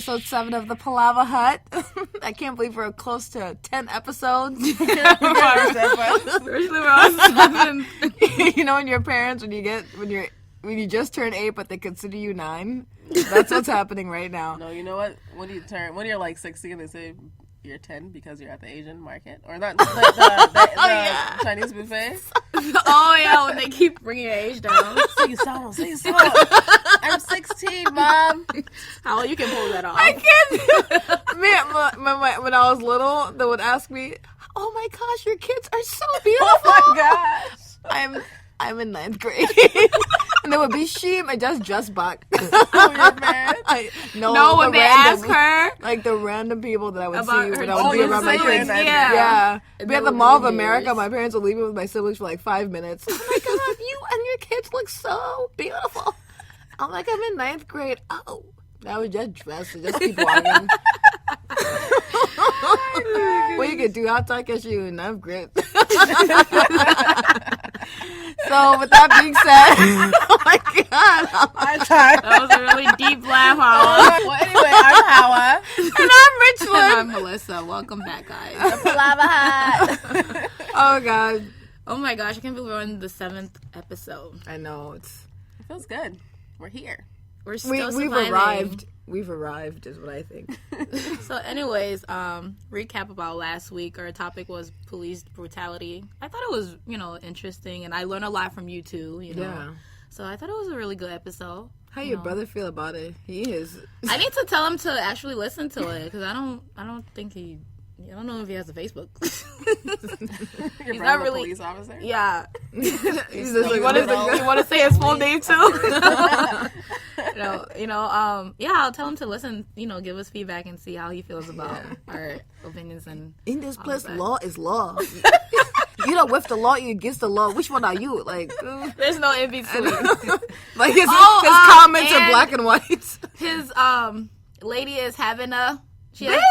episode 7 of the Palava Hut. I can't believe we're close to 10 episodes. Richlin, we're on 7. You know, when your parents, when you just turn 8, but they consider you 9. That's what's happening right now. No, you know what? When you're like 16, they say you're 10 because you're at the Asian market, or not the Chinese buffet. Oh yeah, when they keep bringing your age down. Say so. I'm 16, Mom. How you can pull that off? I can't. Man, when I was little, they would ask me, "Oh my gosh, your kids are so beautiful." Oh my gosh. I'm in 9th grade. And there would be Sheem and just back. Oh, you're mad? No, when they ask her. Like the random people that I would About see when her I would be around my siblings, kids. yeah. We at the Mall of America. My parents would leave me with my siblings for like 5 minutes. Oh my God, you and your kids look so beautiful. I'm like, I'm in 9th grade. Oh. I was just dressed and just keep walking. What you can do outside because you in 9th grade. So, with that being said, oh my God. That was a really deep laugh, Hawa. Well, anyway, I'm Hawa. And I'm Richlin. And I'm Melissa. Welcome back, guys. The Palava Hut. Oh, God. Oh my gosh, I can't believe we're on the 7th episode. I know. It feels good. We're here. We're still We've surviving. arrived. We've arrived is what I think. So anyways, recap about last week. Our topic was police brutality. I thought it was, interesting, and I learned a lot from you too, Yeah. So I thought it was a really good episode. How your brother feel about it? He is. I need to tell him to actually listen to it, because I don't know if he has a Facebook. Your He's brother, not the really police officer? Yeah. He's just You like, want to say his full name too? Yeah, I'll tell him to listen, give us feedback and see how he feels about our opinions. And in this all place, of that. law is law. You don't with the law, you against the law. Which one are you? Like, There's no in between. like his comments are black and white. His lady is having a. Yeah, I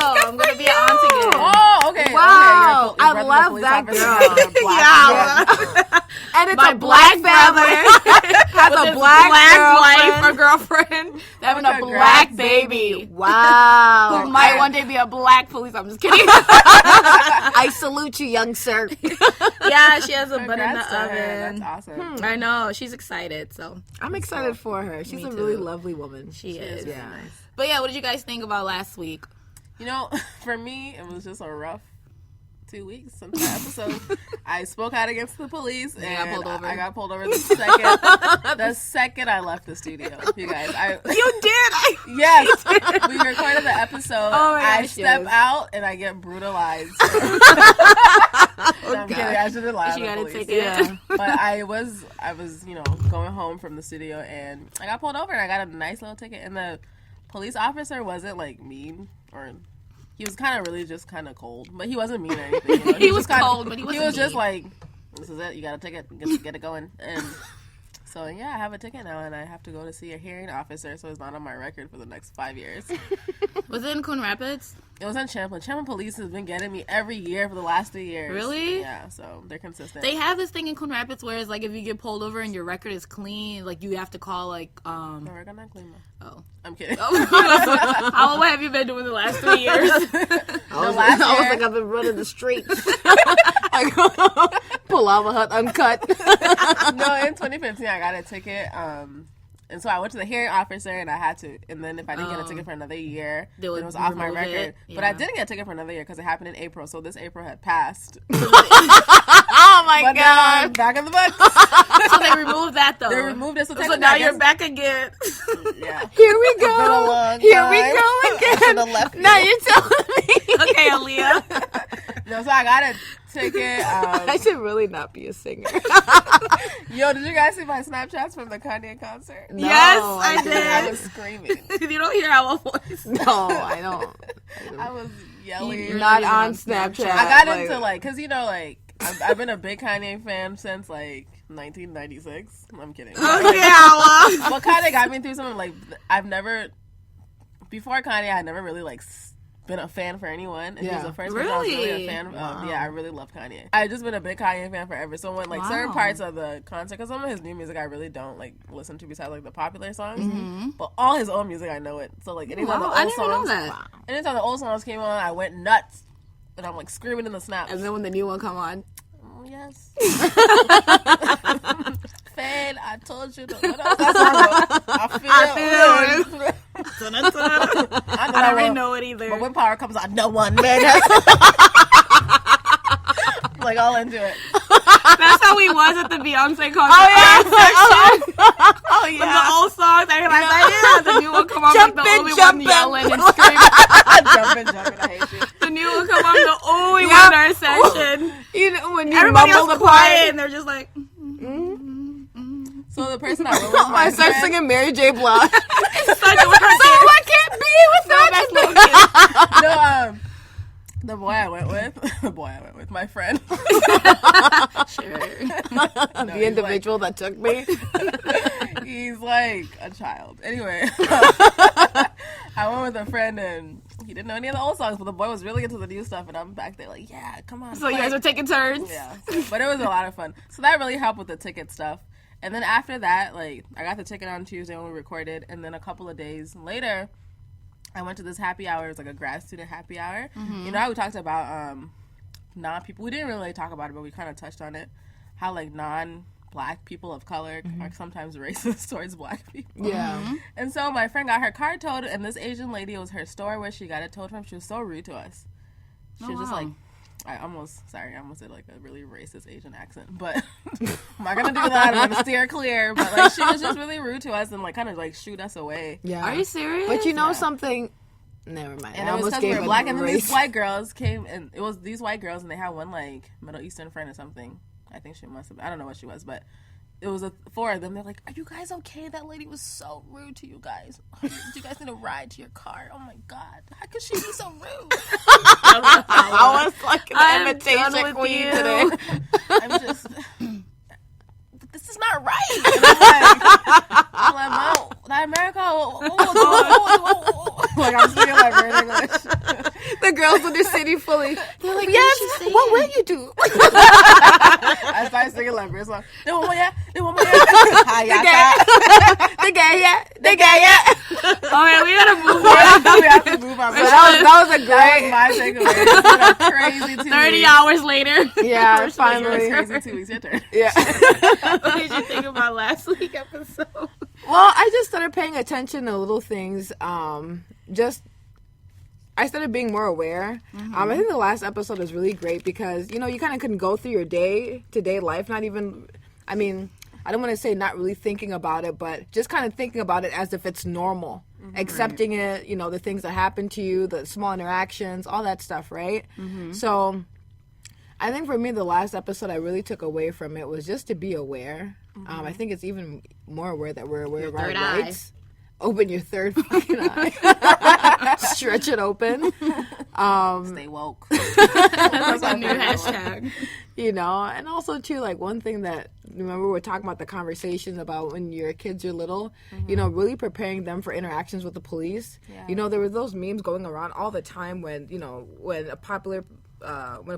know. I'm gonna be an aunt again. Oh, okay. Wow, Okay, I your love police that officer girl. has a black And it's My a black family. Has With a his black wife or girlfriend. girlfriend having a Congrats, black baby. Wow. Who might one day be a black police. I'm just kidding. I salute you, young sir. Yeah, she has a butt in Congrats the to her. oven. That's awesome. I know. She's excited. So I'm excited for her. She's Me a really too. lovely woman. she is. Yeah. But yeah, what did you guys think about last week? For me, it was just a rough 2 weeks since the episode. I spoke out against the police, and got pulled over. I got pulled over the second I left the studio. You guys, You did. yes, we recorded the episode. Oh my I gosh, step yes. out and I get brutalized. I'm kidding. I shouldn't lie. She to the gotta police. take it. But I was, going home from the studio, and I got pulled over, and I got a nice little ticket. And the police officer wasn't like mean, or he was kind of really just kind of cold, but he wasn't mean or anything. He was just kinda- cold, but he wasn't just mean. like, "This is it. You got a ticket. Get it going." And so yeah, I have a ticket now, and I have to go to see a hearing officer, so it's not on my record for the next 5 years. Was it in Coon Rapids? It was in Champlin. Champlin Police has been getting me every year for the last 3 years. Really? Yeah, so they're consistent. They have this thing in Coon Rapids where it's like if you get pulled over and your record is clean, like you have to call like No, we're gonna clean my... Oh. I'm kidding. How what have you been doing the last 3 years? I was last year- like, I've been running the streets. Like, Palava Hut uncut. No, in 2015, I got a ticket. And so I went to the hearing officer, and I had to. And then if I didn't get a ticket for another year, They then would it was off my remove record. it. But I Yeah. didn't get a ticket for another year because it happened in April. So this April had passed. Oh my But now I'm back in the books. So they removed that though. They removed it. So, So technically, now I you're guess- back again. Yeah. Here we It's been a go. long Here we time. go I again. should've left Now you. you're telling me. Okay, Aaliyah. No, so I got a ticket. I should really not be a singer. Yo, did you guys see my Snapchats from the Kanye concert? No, Yes, I did. I was screaming. You don't hear our voice. No, I don't. I was yelling. You're Not even on on Snapchat. I got into cause I've been a big Kanye fan since 1996. I'm kidding. Okay, Hawa. What Kanye got me through something before Kanye, I never really been a fan for anyone. And he was the first Really? person I was really a fan of. Yeah, I really love Kanye. I've just been a big Kanye fan forever. So when like certain parts of the concert, because some of his new music I really don't like listen to besides like the popular songs, but all his old music I know it. So like anytime the old songs, anytime the old songs came on, I went nuts, and I'm like screaming in the snaps. And then when the new one come on, yes. Fade, I told you. What else I feel. I don't really know it either. But when power comes on, no one, man. Like all into it. That's how he was at the Beyonce concert. Oh yeah. With the old songs, I realized the new one come on, like the only one yelling and screaming. Jumping, I hate you. The new one come on, the only one in our session. You know when you everybody mumble else the quiet and they're just like. So the person I went with, I start singing Mary J. Blige. It's such a weird I can't be without No, the boy I went with, my friend. The individual that took me. He's like a child. Anyway, I went with a friend and he didn't know any of the old songs, but the boy was really into the new stuff, and I'm back there like, yeah, come on. So you guys were taking turns? Yeah. But it was a lot of fun. So that really helped with the ticket stuff. And then after that, like, I got the ticket on Tuesday when we recorded, and then a couple of days later, I went to this happy hour. It was like a grad student happy hour. Mm-hmm. You know how we talked about non-people? We didn't really talk about it, but we kind of touched on it. How, like, non-black people of color are sometimes racist towards black people. Yeah. Mm-hmm. And so my friend got her car towed, and this Asian lady, it was her store where she got it towed from. She was so rude to us. She was just like... I almost did like a really racist Asian accent, but I'm not gonna do that. I'm gonna steer clear. But like, she was just really rude to us and like kind of like shoot us away. Yeah. Are you serious? But you know something? Never mind. And it was because we were black, and then these white girls came, and it was these white girls, and they had one like Middle Eastern friend or something. I think she must have. I don't know what she was, but it was four of them. They're like, "Are you guys okay? That lady was so rude to you guys. Do you guys need a ride to your car? Oh my god, how could she be so rude?" I was like an imitation queen today. I'm just, but this is not right. I'm like, Mom, that America. Like I'm speaking like weird English. The girls in the city fully. They're like, yes. What will you do? I started singing like weird song. They want more, yeah. They want more, yeah. They gay, yeah. Oh yeah, we gotta move on. We have to move on. That was a great. My takeaway. It's been a crazy 2 weeks. 30 hours later. Yeah, finally. Crazy 2 weeks. Your turn. Yeah. What did you think about last week's episode? Well, I just started paying attention to little things. I started being more aware. I think the last episode was really great because, you know, you kind of couldn't go through your day-to-day life, not even, I mean, I don't want to say not really thinking about it, but just kind of thinking about it as if it's normal. Accepting it, you know, the things that happen to you, the small interactions, all that stuff, right? So I think for me, the last episode I really took away from it was just to be aware. I think it's even more aware that we're aware of our rights. Open your third fucking eye. Stretch it open. Stay woke. That's a new hashtag. You know, and also too, like one thing that, remember we were talking about the conversations about when your kids are little, you know, really preparing them for interactions with the police. Yeah. You know, there were those memes going around all the time when, you know, when a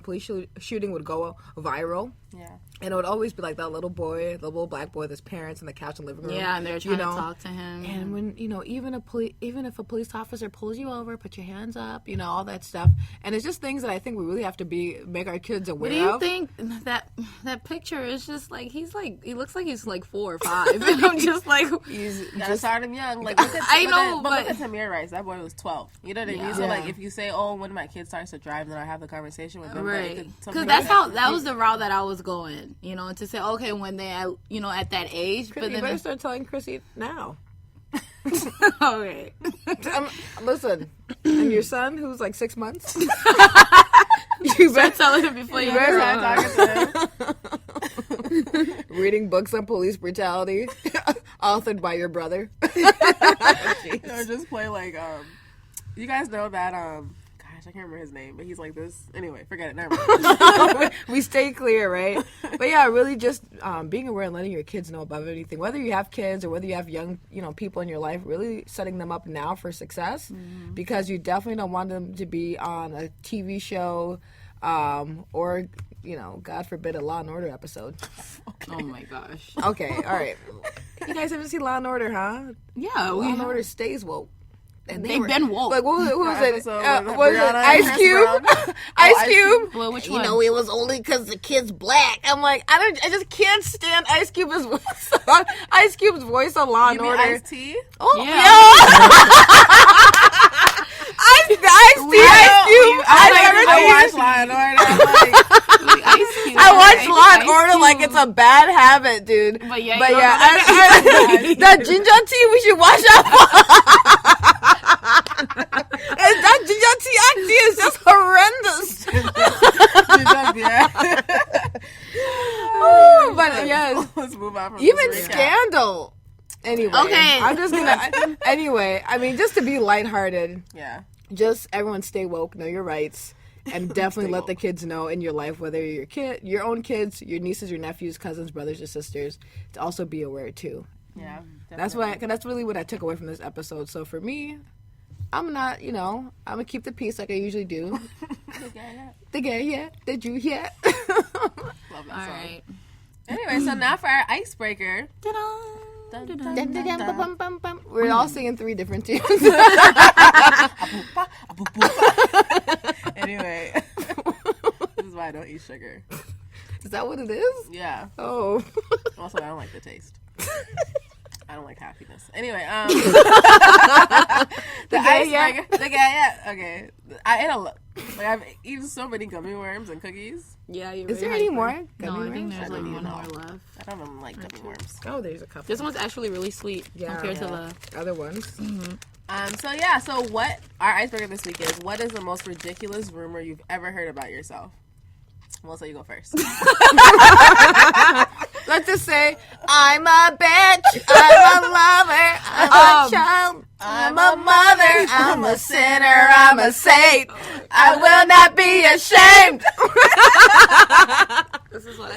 police shooting would go viral. Yeah. And it would always be like that little boy, the little black boy, with his parents in the couch in the living room. Yeah, and they're trying to talk to him. And when, you know, even if a police officer pulls you over, put your hands up, you know, all that stuff. And it's just things that I think we really have to make our kids aware of. What do you think that picture is just like, he looks like he's like 4 or 5. And I'm just like, he's gotta start him young. Like, look at, but look at Tamir Rice. That boy was 12. You know what I mean? So like, if you say, oh, when my kid starts to drive, then I have the conversation with them. Right. Because that was the route that I was going. You know, to say, okay, when they, you know, at that age. But then you better start telling Chrissy now. Okay. Listen, and your son, who's like 6 months, you better tell him before you start talking to him. Reading books on police brutality, authored by your brother. Or just play like, you guys know that, gosh, I can't remember his name, but he's like this. Anyway, forget it. Never mind. We stay clear, right? But yeah, really just being aware and letting your kids know about anything, whether you have kids or whether you have young, people in your life, really setting them up now for success, because you definitely don't want them to be on a TV show or, God forbid, a Law and Order episode. Okay. Oh my gosh. Okay, all right. You guys haven't seen Law and Order, huh? Yeah, Law and Order stays woke. And they've been woke. Like, what was it? What Was it Ice Cube? Ice Cube. Well, which one? It was only because the kid's black. I'm like, I just can't stand Ice Cube's voice. Ice Cube's voice on Law and You mean Order. Ice-T? Oh Yeah. Ice Cube. I watch Law and Order. Ice Cube. I watch Law and Ice Order Cube. like it's a bad habit, dude. But yeah, that ginger tea, we should watch out for. And that ginger tea acting is just horrendous. But yes, Let's move on from even this recap. Scandal. Anyway, Okay. I'm just gonna. Anyway, I mean, just to be lighthearted, Yeah. just everyone stay woke, know your rights, and definitely let the kids know in your life, whether you're your own kids, your nieces, your nephews, cousins, brothers, or sisters, to also be aware too. Yeah. That's why, cause that's really what I took away from this episode. So for me, I'm not, I'm gonna keep the peace like I usually do. The gay, yeah. The Jew, yeah. Love that All song. right. Anyway, so now for our icebreaker. Dun, dun, dun, bum, bum, bum, bum. We're all singing 3 different tunes. Anyway, this is why I don't eat sugar. Is that what it is? Yeah. Oh. Also, I don't like the taste. I don't like happiness. Anyway, the icebreaker. Yeah. Okay. I ate a lot. Like, I've eaten so many gummy worms and cookies. Yeah, you're Is there really any more? hyper. No, Gummy I think worms? there's I like don't one even more know. left. I don't even like gummy worms. Oh, there's a couple. This one's actually really sweet compared to the. other ones. So what our icebreaker this week is, what is the most ridiculous rumor you've ever heard about yourself? Melissa, you go first. Let's just say, I'm a bitch, I'm a lover, I'm a child, I'm a mother, I'm a sinner, I'm a saint. I will not be ashamed. This is what I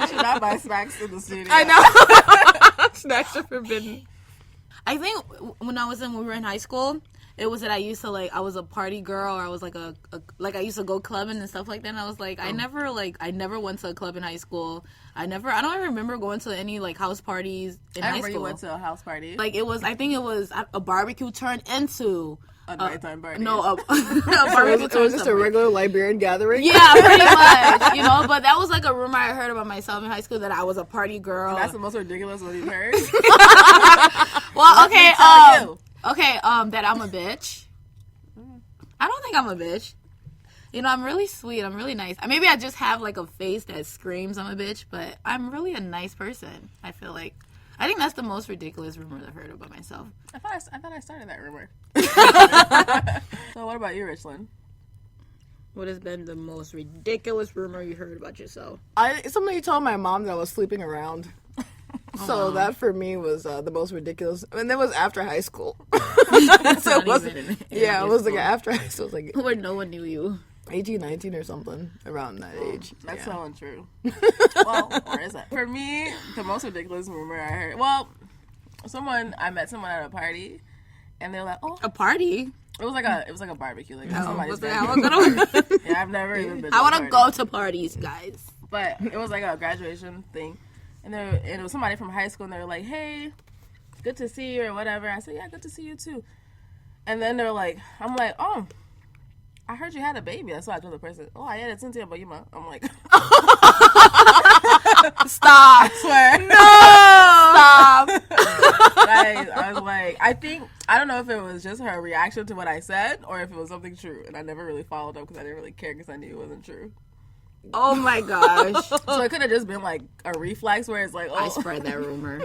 You should not buy snacks in the studio. I know. Snacks are forbidden. I think when we were in high school, it was that I used to I was a party girl, or I was I used to go clubbing and stuff like that. And I was like, I never went to a club in high school. I don't even remember going to any house parties in high I remember school. you went to a house party. I think it was a barbecue turned into a nighttime party. no, a So barbecue it was just a something. regular Liberian gathering? Yeah, pretty much. But that was a rumor I heard about myself in high school, that I was a party girl. That's the most ridiculous one you've heard. Well, okay, okay. that I'm a bitch. I don't think I'm a bitch. I'm really sweet. I'm really nice. Maybe I just have a face that screams I'm a bitch, but I'm really a nice person. I feel like. I think that's the most ridiculous rumor I've heard about myself. I thought I started that rumor. So what about you, Richlin? What has been the most ridiculous rumor you heard about yourself? Somebody told my mom that I was sleeping around. So that for me was the most ridiculous. And that was after high school. So it wasn't. It was after high school. It was Where no one knew you. 18, 19 or something, around that age. That's so untrue. Well, or is it? For me, the most ridiculous rumor I heard. Well, I met someone at a party, and they're like, "Oh, A party? it was like a barbecue, somebody's I Yeah, I've never even been. want to to a go party. to parties, guys. But it was like a graduation thing, and it was somebody from high school, and they were like, "Hey, good to see you," or whatever. I said, "Yeah, good to see you too." And then they're like, "I'm like, oh, I heard you had a baby." That's why I told the person, "Oh, I had it since but you might." I'm like, Stop. I swear. Stop. I was like, I don't know if it was just her reaction to what I said or if it was something true. And I never really followed up because I didn't really care because I knew it wasn't true. Oh my gosh. So it could have just been like a reflex where it's like, oh. I spread that rumor.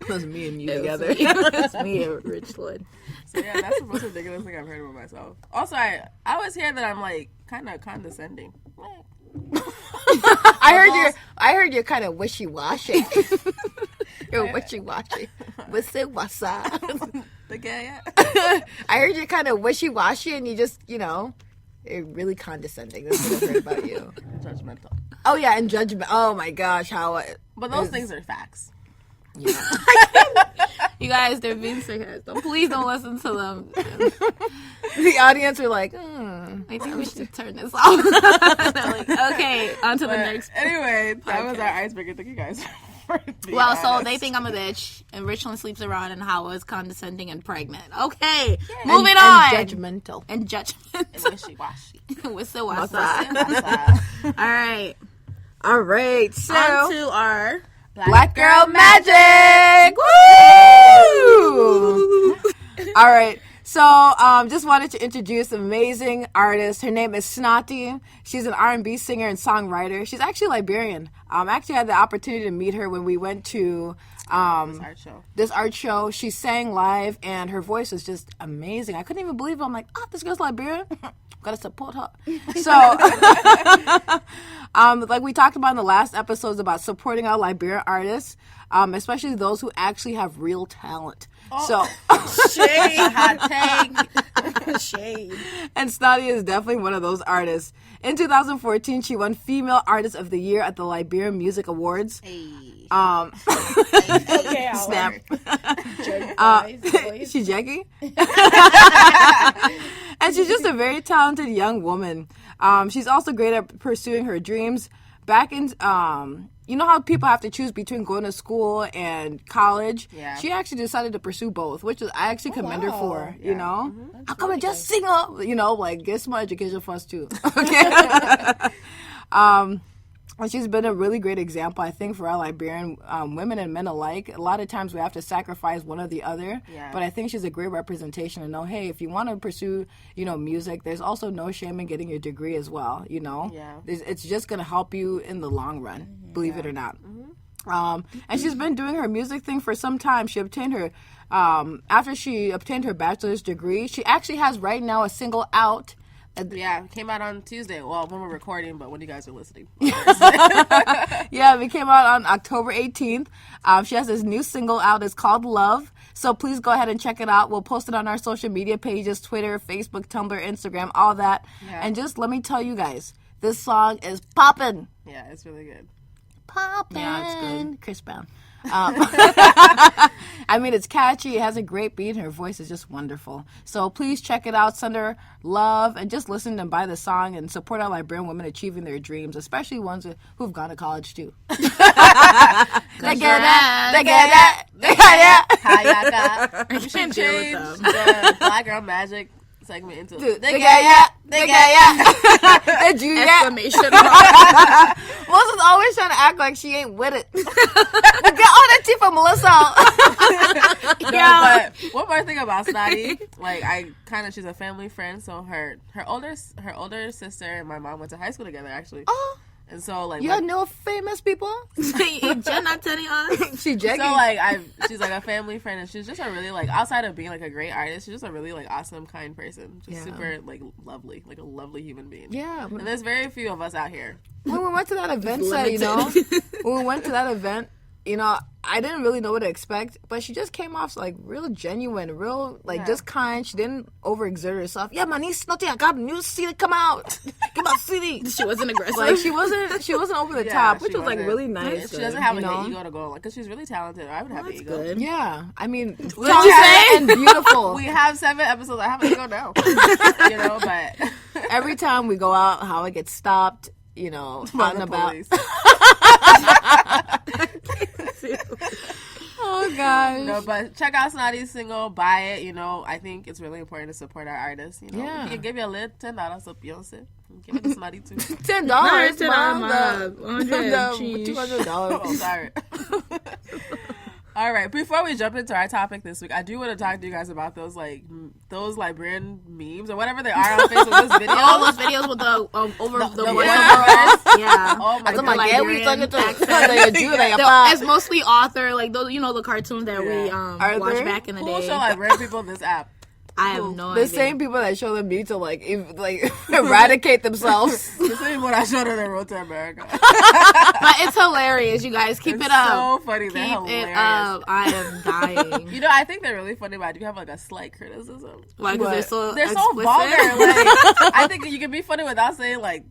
It was me and you together. It's me and Richlin. So yeah, that's the most ridiculous thing I've heard about myself. Also, I always hear that I'm kind of condescending. I heard you're kind of wishy-washy. You're wishy-washy. What's it, what's up? The gay, I heard you're kind of wishy-washy and you just, you're really condescending. That's what I heard about you. Judgmental. Oh, yeah, and judgment. Oh, my gosh, Hawa. But those things are facts. Yeah. You guys, they're being sarcastic. Please don't listen to them. The audience are like, I think we should turn this off. They're like, okay, on to the next. Anyway, that was our icebreaker. Thank you guys for being Well, so honest. they think I'm a bitch, and Richlin sleeps around, and Hawa is condescending and pregnant. Okay, moving on. And judgmental. And judgment. And wishy-washy. What's All right. All right, so On to our Black Girl Magic. Woo! All right. So, just wanted to introduce an amazing artist. Her name is Snotty. She's an R&B singer and songwriter. She's actually Liberian. Actually had the opportunity to meet her when we went to this art show. She sang live, and her voice is just amazing. I couldn't even believe it. I'm like, this girl's Liberian. Gotta support her. So, like we talked about in the last episodes about supporting our Liberian artists, especially those who actually have real talent. So shade, hot take, shade. And Snotty is definitely one of those artists. In 2014, she won Female Artist of the Year at the Liberian Music Awards. Hey. Okay, snap. She's Jackie. And she's just a very talented young woman. She's also great at pursuing her dreams. Back in, you know how people have to choose between going to school and college? Yeah. She actually decided to pursue both, which is, I actually commend her for, Yeah. you know? Mm-hmm. How come I just sing up? Like, get some education for us, too. Okay? And she's been a really great example, I think, for our Liberian women and men alike. A lot of times we have to sacrifice one or the other. Yeah. But I think she's a great representation to know, hey, if you want to pursue, music, there's also no shame in getting your degree as well, Yeah. It's just going to help you in the long run, believe it or not. And she's been doing her music thing for some time. She obtained her, after she obtained her bachelor's degree, she actually has right now a single out. Yeah, it came out on Tuesday. Well, when we're recording, but when you guys are listening. Yeah, it came out on October 18th. She has this new single out. It's called Love. So please go ahead and check it out. We'll post it on our social media pages, Twitter, Facebook, Tumblr, Instagram, all that. Yeah. And just let me tell you guys, this song is poppin'. Yeah, it's really good. Poppin'. Yeah, it's good. Chris Brown. I mean, it's catchy. It has a great beat. And her voice is just wonderful. So please check it out. Send her love and just listen and buy the song and support our Liberian women achieving their dreams, especially ones who've gone to college too. They get that. They get that. They get that. We should change the Black Girl Magic segment into They get ya. They get ya. Did you ya? Exclamation. Melissa's always trying to act like she ain't with it. Get all that tea from Melissa. No, but one more thing about Snotty, she's a family friend. So her older sister and my mom went to high school together actually. Oh, and so you know famous people? Jen not telling us. She Jackie. So she's a family friend, and she's just a really outside of being a great artist, she's just a really awesome, kind person, just super lovely, a lovely human being. Yeah, and there's very few of us out here. when we went to that event, when we went to that event, I didn't really know what to expect, but she just came off real genuine, real just kind. She didn't overexert herself. Yeah, my niece Snotty, I got a new CD come out. Get my CD. She wasn't aggressive. She wasn't over the top, which was really nice. She doesn't have an ego to go because she's really talented. I would have an ego. Good. Yeah, I mean, What did you say? and beautiful. We have 7 episodes. I have an ego now. But Every time we go out, how it gets stopped. Out and about. Oh gosh. No, but check out Snotty's single, buy it. I think it's really important to support our artists. Yeah. We can give you a little $10 so Beyonce. Give it to Snotty too. $10. $10, $200. Oh, sorry. All right. Before we jump into our topic this week, I do want to talk to you guys about those Liberian memes or whatever they are on Facebook. Those videos. All those videos with the voiceover. Yeah. Oh my god. It's mostly author, those, the cartoons that we watched back in the Who day. show Liberian people this app? I have no The idea. same people that show them need to like eradicate themselves. The same one I showed her that Road to America. But it's hilarious, you guys. Keep it up. So funny. They're Keep hilarious. it up. I am dying. You know, I think they're really funny, but I do have like a slight criticism. Why? Because They're so explicit? vulgar. Like, I think you can be funny without saying like,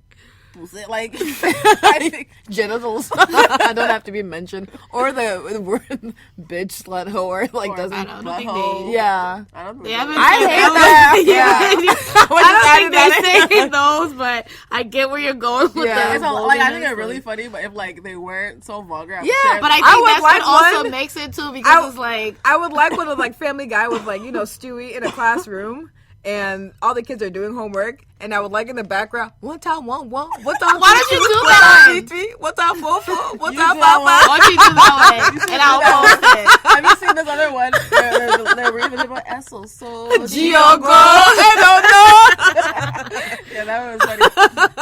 like, I think Genitals. I don't have to be mentioned. Or the word bitch, slut, whore. Like Or doesn't. I don't think butthole. they. Yeah. I don't think They haven't I said hate those. that. Yeah. We're I just don't think adding they say those, but I get where you're going with Yeah. the It's all, like I think vulgarness, they're really like- funny, but if like they weren't so vulgar, I would Yeah, share But I them. think would that's like what also one. makes it too, because it's like I would like one of like Family Guy with like, you know, Stewie in a classroom and all the kids are doing homework and I would like in the background, one time, one, what's up? Why don't you do that? What's up, Fofo? What's You up, do that one. Papa? why don't you do that one, and I'll post it. Have you seen this other one? They're reading about Eso so Giogo, I don't know. Yeah, that was funny.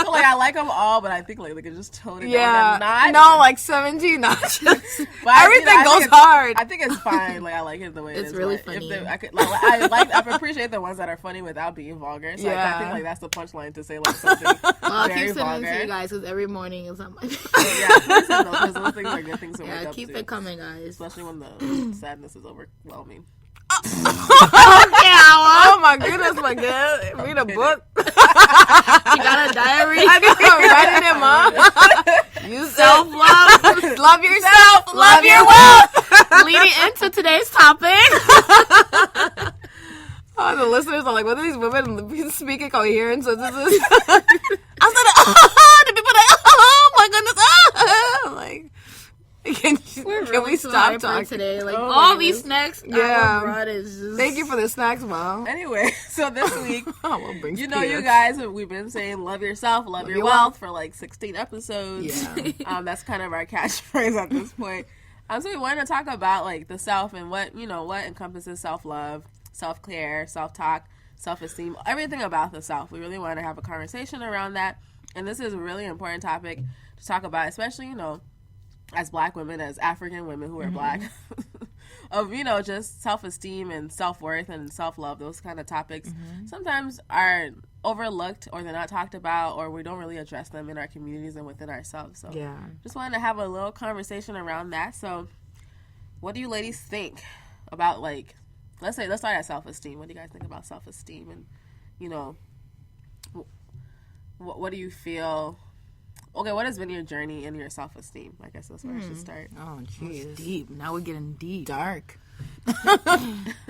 So, like I like them all, but I think like they could just tone it down. Yeah, a notch. no, like 17 notches. But I- Everything I think goes it's- hard. I think it's fine. Like I like it the way it It's is. really but if funny. I could, I appreciate the ones that are funny without being vulgar. So I think like that's the punchline to say like something Well, I'll very keep sending it to you vulgar. guys because every morning is on my. Yeah, please send those, 'cause those things are good things to wake Yeah, up keep to. it coming, guys. Especially when the sadness is overwhelming. Oh my goodness, my God. Read a book. You got a diary. I know, writing it, Mom. You Self-love. love yourself, love your wealth. Leading into today's topic. Oh, the listeners are like, what are these women speaking coherent? So this is. I said, the people are like, oh my goodness, like, can we stop talking today? Like Oh, all my these goodness. snacks, Yeah. I brought is just. Thank you for the snacks, Mom. Anyway, so this week, Oh, well, brings you know, you tears. guys, we've been saying love yourself, love your your wealth for like 16 episodes. Yeah. That's kind of our catchphrase at this point. So we wanted to talk about like the self and what encompasses self-love, self-care, self-talk, self-esteem, everything about the self. We really want to have a conversation around that. And this is a really important topic to talk about, especially, you know, as Black women, as African women who are Black, of, you know, just self-esteem and self-worth and self-love, those kind of topics sometimes are overlooked or they're not talked about or we don't really address them in our communities and within ourselves. So Yeah. just wanted to have a little conversation around that. So what do you ladies think about, like, let's start at self-esteem. What do you guys think about self-esteem? And, you know, what do you feel? Okay, what has been your journey in your self-esteem? I guess that's where I should start. Oh, jeez. deep. Now we're getting deep. Dark.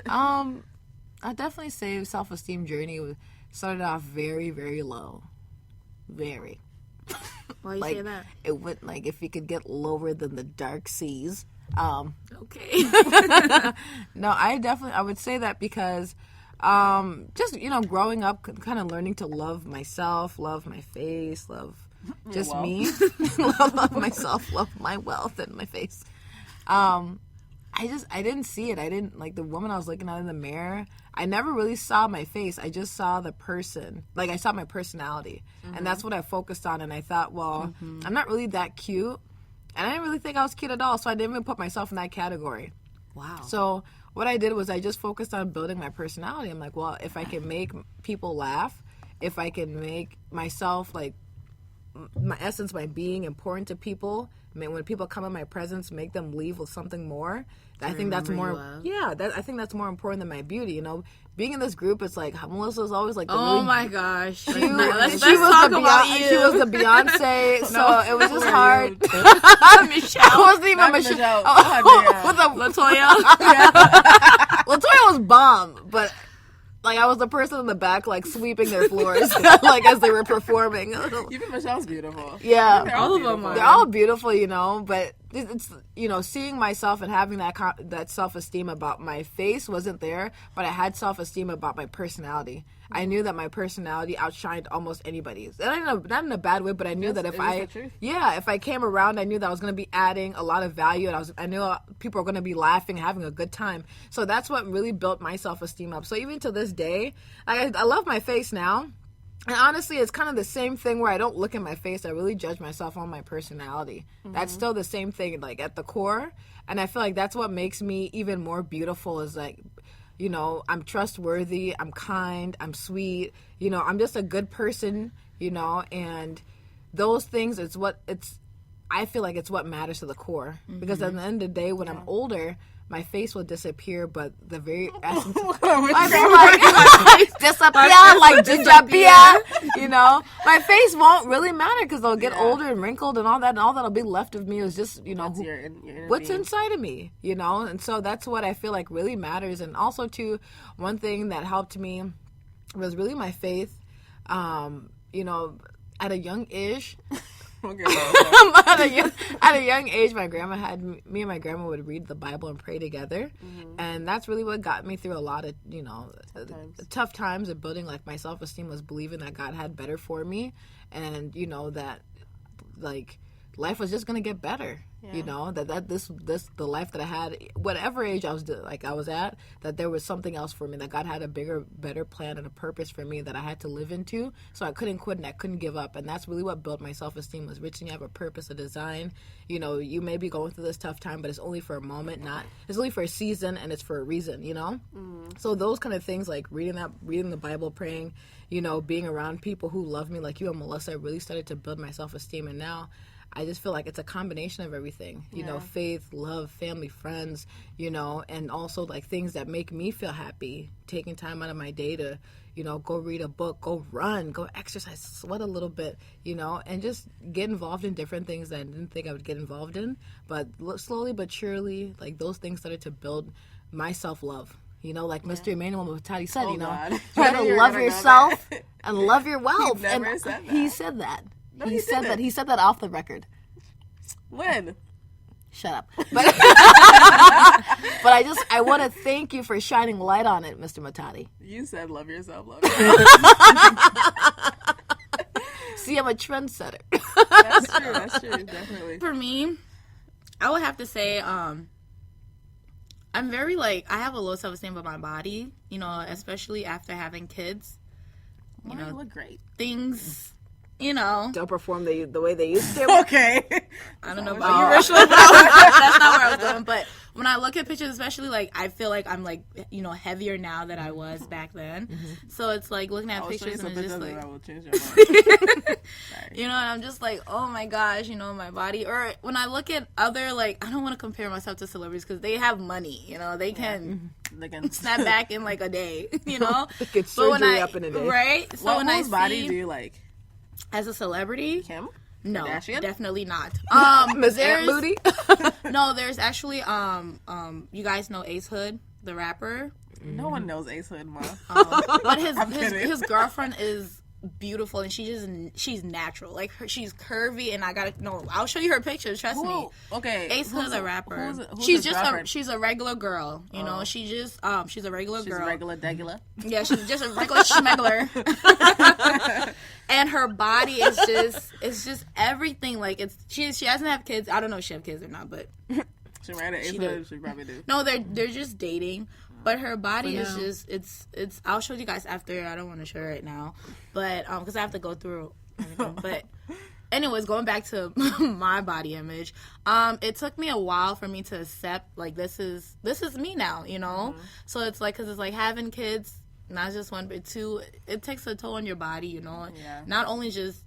I definitely say self-esteem journey started off very, very low. Very. Why you Like, say that? it went like if you could get lower than the dark seas. Okay. No, I would say that because just, you know, growing up, kind of learning to love myself, love my face, love just wealth. me, love myself, love my wealth and my face. I didn't see it. I didn't, like, the woman I was looking at in the mirror, I never really saw my face. I just saw the person. Like, I saw my personality. And that's what I focused on. And I thought, well, I'm not really that cute. And I didn't really think I was cute at all. So I didn't even put myself in that category. Wow. So what I did was I just focused on building my personality. I'm like, well, if I can make people laugh, if I can make myself, like, my essence, my being important to people, I mean, when people come in my presence, make them leave with something more. I think that's remember more. you of. Yeah, I think that's more important than my beauty. You know, being in this group, it's like Melissa's always like. The Oh really, my gosh. She, Let's she was talk the about Beyonce, you. She was the Beyonce, so it was just hard. Michelle. It wasn't even Not Michelle. Michelle. Oh, with a Latoya. Latoya was bomb, but like I was the person in the back, like sweeping their floors, like as they were performing. Even Michelle's beautiful. Yeah, They're all of them beautiful. are. they're all beautiful, you know. But it's, you know, seeing myself and having that self-esteem about my face wasn't there, but I had self-esteem about my personality. I knew that my personality outshined almost anybody's. And not in a bad way, but I knew that if it is the truth. if I came around, I knew that I was going to be adding a lot of value, and I knew people were going to be laughing and having a good time. So that's what really built my self-esteem up. So even to this day, I love my face now. And honestly, it's kind of the same thing where I don't look at my face. I really judge myself on my personality. That's still the same thing, like at the core. And I feel like that's what makes me even more beautiful is like you know, I'm trustworthy, I'm kind, I'm sweet, you know, I'm just a good person, you know, and those things I feel like it's what matters to the core. Because at the end of the day, when I'm older, my face will disappear, but the very essence I feel like disappear, like ginger, you know, my face won't really matter because they'll get older and wrinkled and all that, and all that'll be left of me is just, you know, what's inside of me, you know. And so that's what I feel like really matters. And also too, one thing that helped me was really my faith. You know, at a young age. At a young age, my grandma me and my grandma would read the Bible and pray together, and that's really what got me through a lot of, you know, tough times of building like my self-esteem, was believing that God had better for me, and you know that like life was just gonna get better. You know, that this the life that I had, whatever age I was at, that there was something else for me, that God had a bigger, better plan and a purpose for me that I had to live into. So I couldn't quit and I couldn't give up. And that's really what built my self-esteem, was Richlin, you have a purpose, a design. You know, you may be going through this tough time, but it's only for a moment, it's only for a season, and it's for a reason, you know? So those kind of things, like reading the Bible, praying, you know, being around people who love me like you and Melissa, really started to build my self-esteem. And now I just feel like it's a combination of everything, you know, faith, love, family, friends, you know, and also like things that make me feel happy, taking time out of my day to, you know, go read a book, go run, go exercise, sweat a little bit, you know, and just get involved in different things that I didn't think I would get involved in. But slowly but surely, like those things started to build my self-love. You know, like Mr. Emmanuel Matati said, you know, you gotta love yourself and love your wealth. He never said that. He said that. No, he said that. He said that off the record. When? Shut up. But I want to thank you for shining light on it, Mr. Matati. You said love yourself, love yourself. See, I'm a trendsetter. That's true, definitely. For me, I would have to say, I'm very, like, I have a low self-esteem about my body, you know, especially after having kids. You know, you look great. Things... You know, don't perform the way they used to. Okay, I don't know about you, Richlin. That's not where I was going. But when I look at pictures, especially like I feel like I'm like, you know, heavier now than I was back then. So it's like looking at pictures and it's just like, I will change your mind. you know, and I'm just like, oh my gosh, you know, my body. Or when I look at other, like, I don't want to compare myself to celebrities because they have money. You know, they can snap back in like a day. You know, get surgery up in a day, right? So when whose body do you like? As a celebrity? Kim? No, Kardashian? Definitely not. Miss Aunt Booty? No, there's actually you guys know Ace Hood, the rapper? No one knows Ace Hood, Ma. But his girlfriend is beautiful, and she's natural. Like she's curvy, and I'll show you her pictures. Trust me. Okay, Ace Hood, the rapper. Who's She's a regular girl. You know, she's a regular girl. She's regular degular. Yeah, she's just a regular schmeggler. And her body is just everything. Like she doesn't have kids. I don't know if she have kids or not, but she married Ace Hood. She probably do. No, they're just dating. But her body is just, it's, I'll show you guys after. I don't want to show it right now. But, because I have to go through everything. But, anyways, going back to my body image, it took me a while for me to accept, like, this is me now, you know? So it's like, because it's like having kids, not just one, but two, it takes a toll on your body, you know? Yeah. Not only just,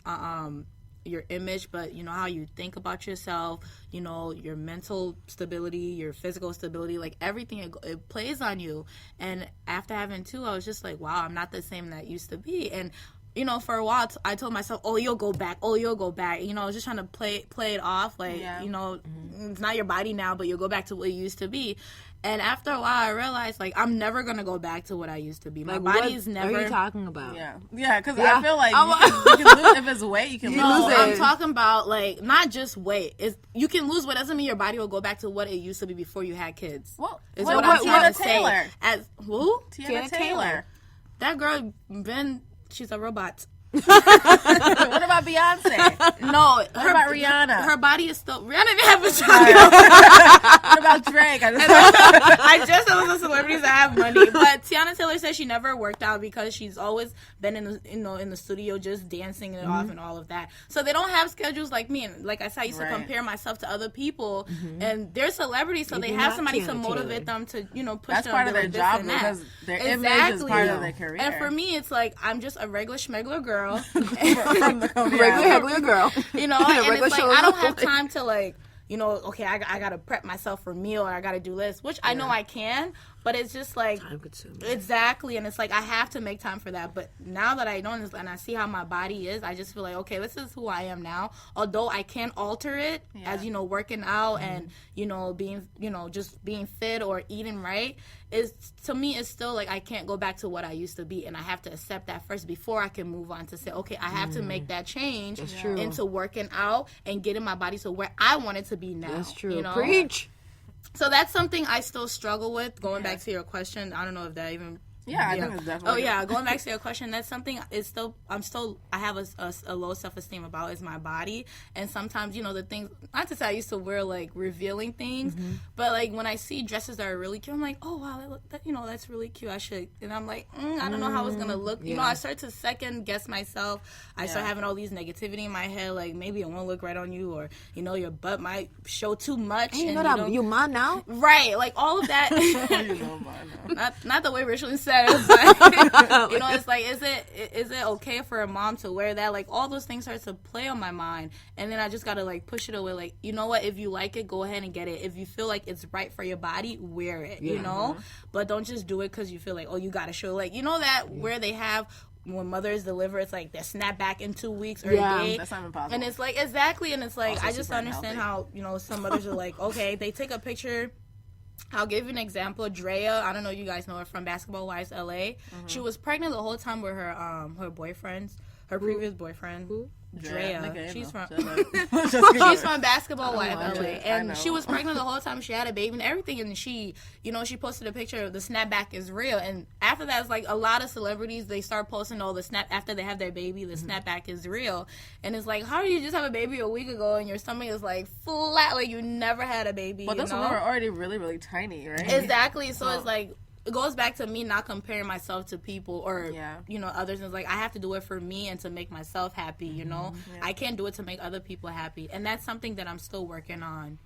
your image, but you know how you think about yourself, you know, your mental stability, your physical stability, like everything, it plays on you. And after having two, I was just like, wow, I'm not the same that I used to be. And you know, for a while I told myself, oh, you'll go back, you know, I was just trying to play it off, like, you know, it's not your body now, but you'll go back to what you used to be. And after a while, I realized, like, I'm never going to go back to what I used to be. My body's never... What are you talking about? Yeah, because I feel like you can lose, if it's weight, you can lose it. I'm talking about, like, not just weight. You can lose weight. Doesn't mean your body will go back to what it used to be before you had kids. Well, what I'm trying to Taylor. say. Who? Tiana Taylor. That girl, she's a robot. What about Beyonce? No, What about Rihanna? Her body is still. Rihanna didn't have a vagina. What about Drake? I just said those are celebrities that have money. But Tiana Taylor says she never worked out because she's always been in the studio just dancing it off and all of that. So they don't have schedules like me. And like I said, I used to compare myself to other people, and they're celebrities, so they have somebody to motivate them to push That's them. part of their like job this and because that. their image is part of their career. And for me, it's like I'm just a regular schmegular girl, regular girl. and it's like I don't have time to okay, I gotta prep myself for a meal or I gotta do this, which I know I can, but it's just like time consuming. Exactly, and it's like I have to make time for that. But now that I know this and I see how my body is, I just feel like, okay, this is who I am now. Although I can alter it as working out and being just being fit or eating right, is to me it's still like I can't go back to what I used to be, and I have to accept that first before I can move on to say, okay, I have to make that change into working out and getting my body to where I want it to be now. That's true. Preach. So that's something I still struggle with. Going back to your question, I don't know if that even. I think it's definitely. Going back to your question, that's something. I have a low self-esteem about is my body, and sometimes the things. Not to say I used to wear like revealing things, but like when I see dresses that are really cute, I'm like, oh wow, that's really cute. I should, and I'm like, I don't know how it's gonna look. I start to second guess myself. I start having all these negativity in my head, like maybe it won't look right on you, or your butt might show too much. Hey, you mine now, right? Like all of that. Not the way Richlin said. But, it's like, is it okay for a mom to wear that? Like, all those things start to play on my mind, and then I just gotta like push it away. Like, you know what? If you like it, go ahead and get it. If you feel like it's right for your body, wear it. But don't just do it because you feel like, oh, you gotta show. Like, where they have. When mothers deliver, it's like they snap back in 2 weeks or a day. That's not impossible. And it's like, exactly, and it's like, also I just understand how, some mothers are like, okay, they take a picture. I'll give you an example. Drea, I don't know if you guys know her from Basketball Wives LA. She was pregnant the whole time with her boyfriends, her previous boyfriend. Who? Drea. She's from she's from Basketball Wives LA, and she was pregnant the whole time. She had a baby and everything, and she posted a picture of the snapback is real. And after that, it's like a lot of celebrities, they start posting all the snap after they have their baby. The snapback is real, and it's like, how do you just have a baby a week ago and your stomach is like flat, like you never had a baby? But those women were already really, really tiny, right? Exactly. So it's like. It goes back to me not comparing myself to people or others. It's like I have to do it for me and to make myself happy. I can't do it to make other people happy, and that's something that I'm still working on.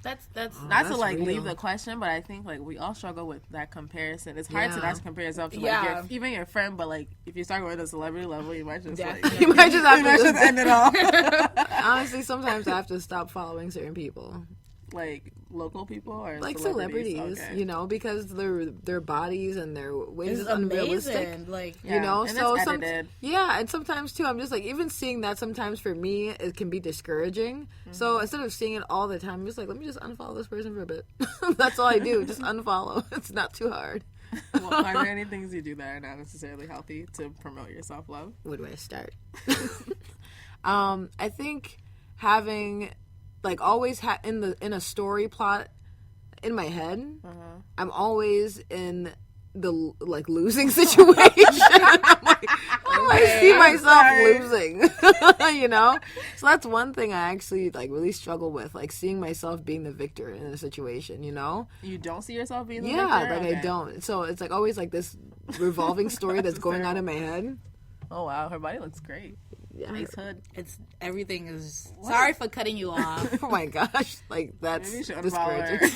That's not to like leave the question, but I think like we all struggle with that comparison. It's hard to not to compare yourself to like even your friend, but like if you start going to the celebrity level, you might just you might just have to end it all. Honestly, sometimes I have to stop following certain people. Like local people or like celebrities, okay. Because their bodies and their weight is unrealistic. Amazing. Like and so and sometimes too, I'm just like even seeing that sometimes for me it can be discouraging. So instead of seeing it all the time, I'm just like, let me just unfollow this person for a bit. That's all I do, just unfollow. It's not too hard. Well, are there any things you do that are not necessarily healthy to promote your self-love? Where do I start? I think having like always in a story plot in my head, I'm always in the like losing situation. I'm like, I see myself losing, So that's one thing I actually like really struggle with, like seeing myself being the victor in a situation. You don't see yourself being the victor? Yeah, like I don't. So it's like always like this revolving story that's going on in my head. Oh wow, her body looks great. Yeah. Nice hood. Everything is. What? Sorry for cutting you off. Oh my gosh, like that's discouraging.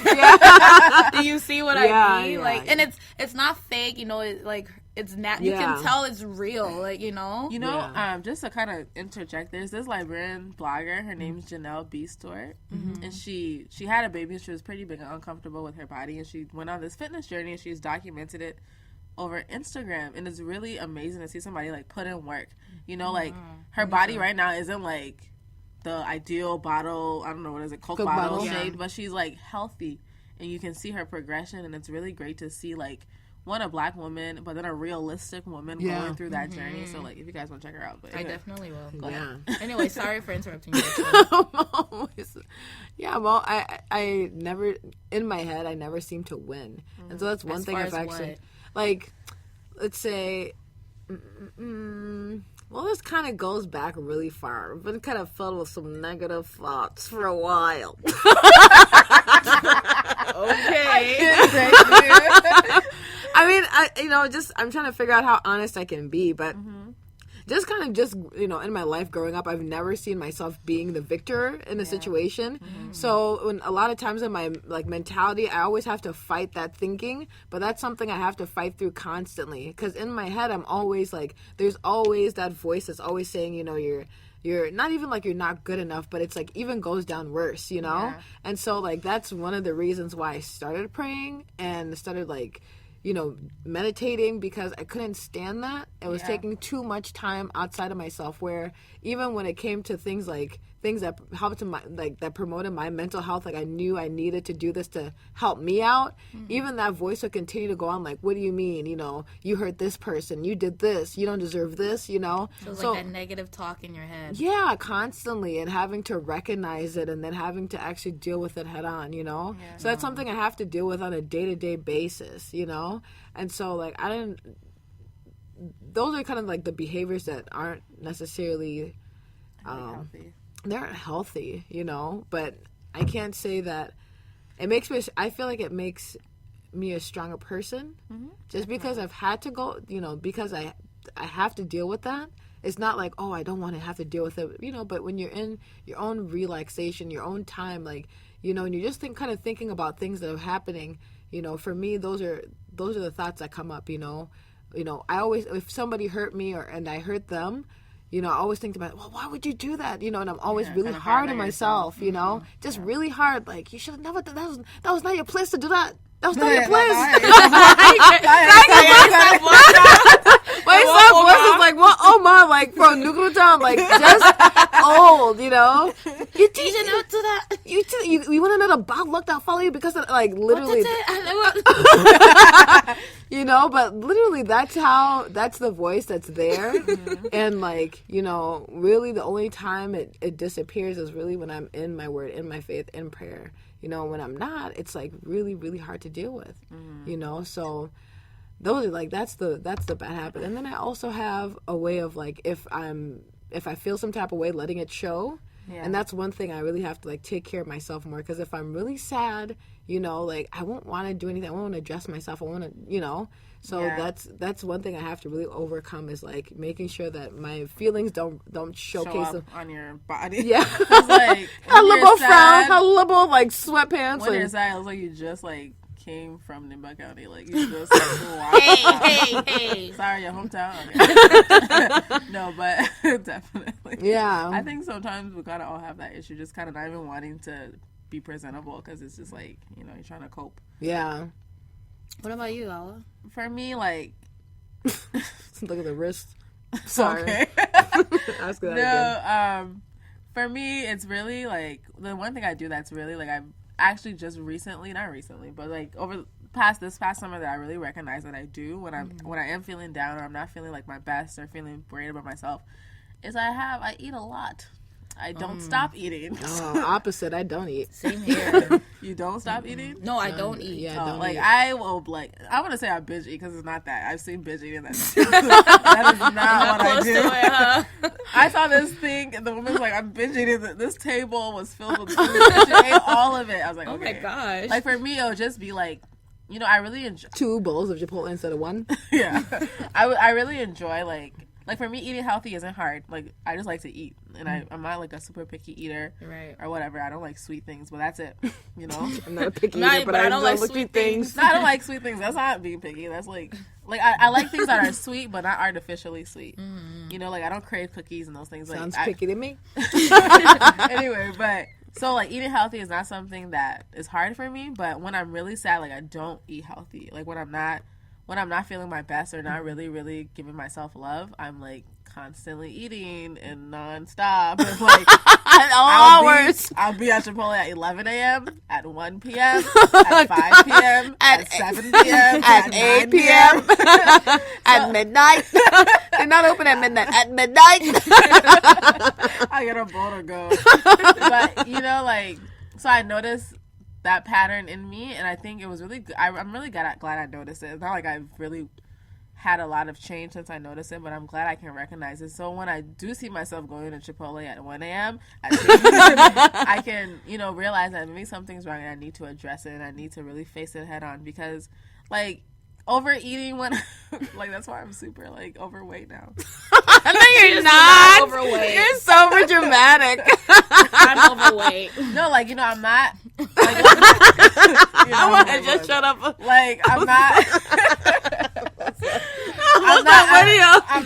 Do you see what I mean? Like, and it's not fake. It's not. You can tell it's real. Like just to kind of interject, there's this Liberian blogger. Her name's Janelle B. Stewart, and she had a baby. She was pretty big and uncomfortable with her body, and she went on this fitness journey, and she's documented it over Instagram, and it's really amazing to see somebody like put in work. Like her body right now isn't like the ideal bottle, I don't know, what is it, Coke bottle shade, but she's like healthy, and you can see her progression, and it's really great to see like a black woman, but then a realistic woman going through that journey. So like if you guys want to check her out, but I definitely will. Go ahead. Anyway, sorry for interrupting you. Well, I never in my head I never seem to win, and so that's one thing I've actually. Like, let's say, Well, this kind of goes back really far. I've been kind of filled with some negative thoughts for a while. Okay. I mean, I'm trying to figure out how honest I can be, but just in my life growing up, I've never seen myself being the victor in a situation. So when a lot of times in my mentality, I always have to fight that thinking, but that's something I have to fight through constantly, because in my head, I'm always like, there's always that voice that's always saying, you're not even like you're not good enough, but it's like even goes down worse, Yeah. And so like that's one of the reasons why I started praying and started meditating, because I couldn't stand that. It was taking too much time outside of myself, where even when it came to things that helped to that promoted my mental health, like I knew I needed to do this to help me out, even that voice would continue to go on like, what do you mean? You hurt this person, you did this, you don't deserve this, So it's like that negative talk in your head. Yeah, constantly, and having to recognize it and then having to actually deal with it head on, So that's something I have to deal with on a day-to-day basis, And so like those are kind of like the behaviors that aren't necessarily Healthy. they aren't healthy, but I can't say that I feel like it makes me a stronger person, just because I've had to go, because I have to deal with that. It's not like, oh, I don't want to have to deal with it, but when you're in your own relaxation, your own time, like, and you're just thinking about things that are happening, for me, those are the thoughts that come up, I always, if somebody hurt me and I hurt them, I always think about, well, why would you do that? And I'm always really hard on myself, just really hard. Like, you should have never done that. That was not your place to do that. That was not your place. My voice is like, well, oh my, like from Nuclear Town, like just old, You should never do that. You want another bad luck that'll follow you because of, like, literally. But literally that's the voice that's there. And like, really the only time it disappears is really when I'm in my word, in my faith, in prayer. When I'm not, it's like really, really hard to deal with, so those are like, that's the bad habit. And then I also have a way of like, if I feel some type of way, letting it show. Yeah. And that's one thing I really have to like take care of myself more, because if I'm really sad, like I won't want to do anything. I won't want to dress myself. I want to, So that's one thing I have to really overcome, is like making sure that my feelings don't showcase show up on your body. Yeah, like a little frown, a little like sweatpants. When you're sad, it's like you just like came from Nimba County, like you just like, hey. Sorry, your hometown. No, but definitely. Yeah, I think sometimes we gotta all have that issue, just kind of not even wanting to be presentable, because it's just like, you're trying to cope. Yeah. What about you, Hawa? For me, like, look at the wrist. Sorry. Okay. Ask that again. For me, it's really like, the one thing I do that's really like, I've actually just not recently, but like over this past summer, that I really recognize that I do when I am feeling down, or I'm not feeling like my best, or feeling worried about myself, is I eat a lot. I don't stop eating. Opposite. I don't eat. Same here. You don't stop eating? No, I don't eat. Yeah, I don't eat. I will, like, I want to say I binge eat, because it's not that. I've seen binge eating. That is not what I do. To it, huh? I saw this thing, and the woman's like, I'm binge eating. This table was filled with food. She ate all of it. I was like, okay. Oh my gosh. Like, for me, it would just be like, I really enjoy 2 bowls of Chipotle instead of 1. Yeah. I really enjoy, like, for me, eating healthy isn't hard. Like, I just like to eat. And I'm not, like, a super picky eater. Right. Or whatever. I don't like sweet things, but that's it. I'm not a picky eater, but I don't like sweet things. No, I don't like sweet things. That's not being picky. That's, like I like things that are sweet, but not artificially sweet. Mm-hmm. Like, I don't crave cookies and those things. Sounds picky to me. Anyway, but... So, like, eating healthy is not something that is hard for me. But when I'm really sad, like, I don't eat healthy. Like, when I'm not feeling my best, or not really, really giving myself love, I'm like constantly eating and nonstop. And, like, at all hours. I'll be at Chipotle at 11 a.m., at 1 p.m., at 5 p.m., at 7 p.m., at 8 p.m., at midnight. They're not open at midnight. At midnight. I get a bowl to go. But, like, so I noticed that pattern in me, and I think it was really good. I'm really glad I noticed it. It's not like I've really had a lot of change since I noticed it, but I'm glad I can recognize it. So when I do see myself going to Chipotle at 1 a.m., I can, you know, realize that maybe something's wrong and I need to address it and I need to really face it head on, because, like, overeating when like that's why I'm super like overweight now. No, you're not overweight. You're so dramatic. I'm overweight. No, like, you know, I'm not. Like, you know, I want to just shut up. Like, I'm not. I'm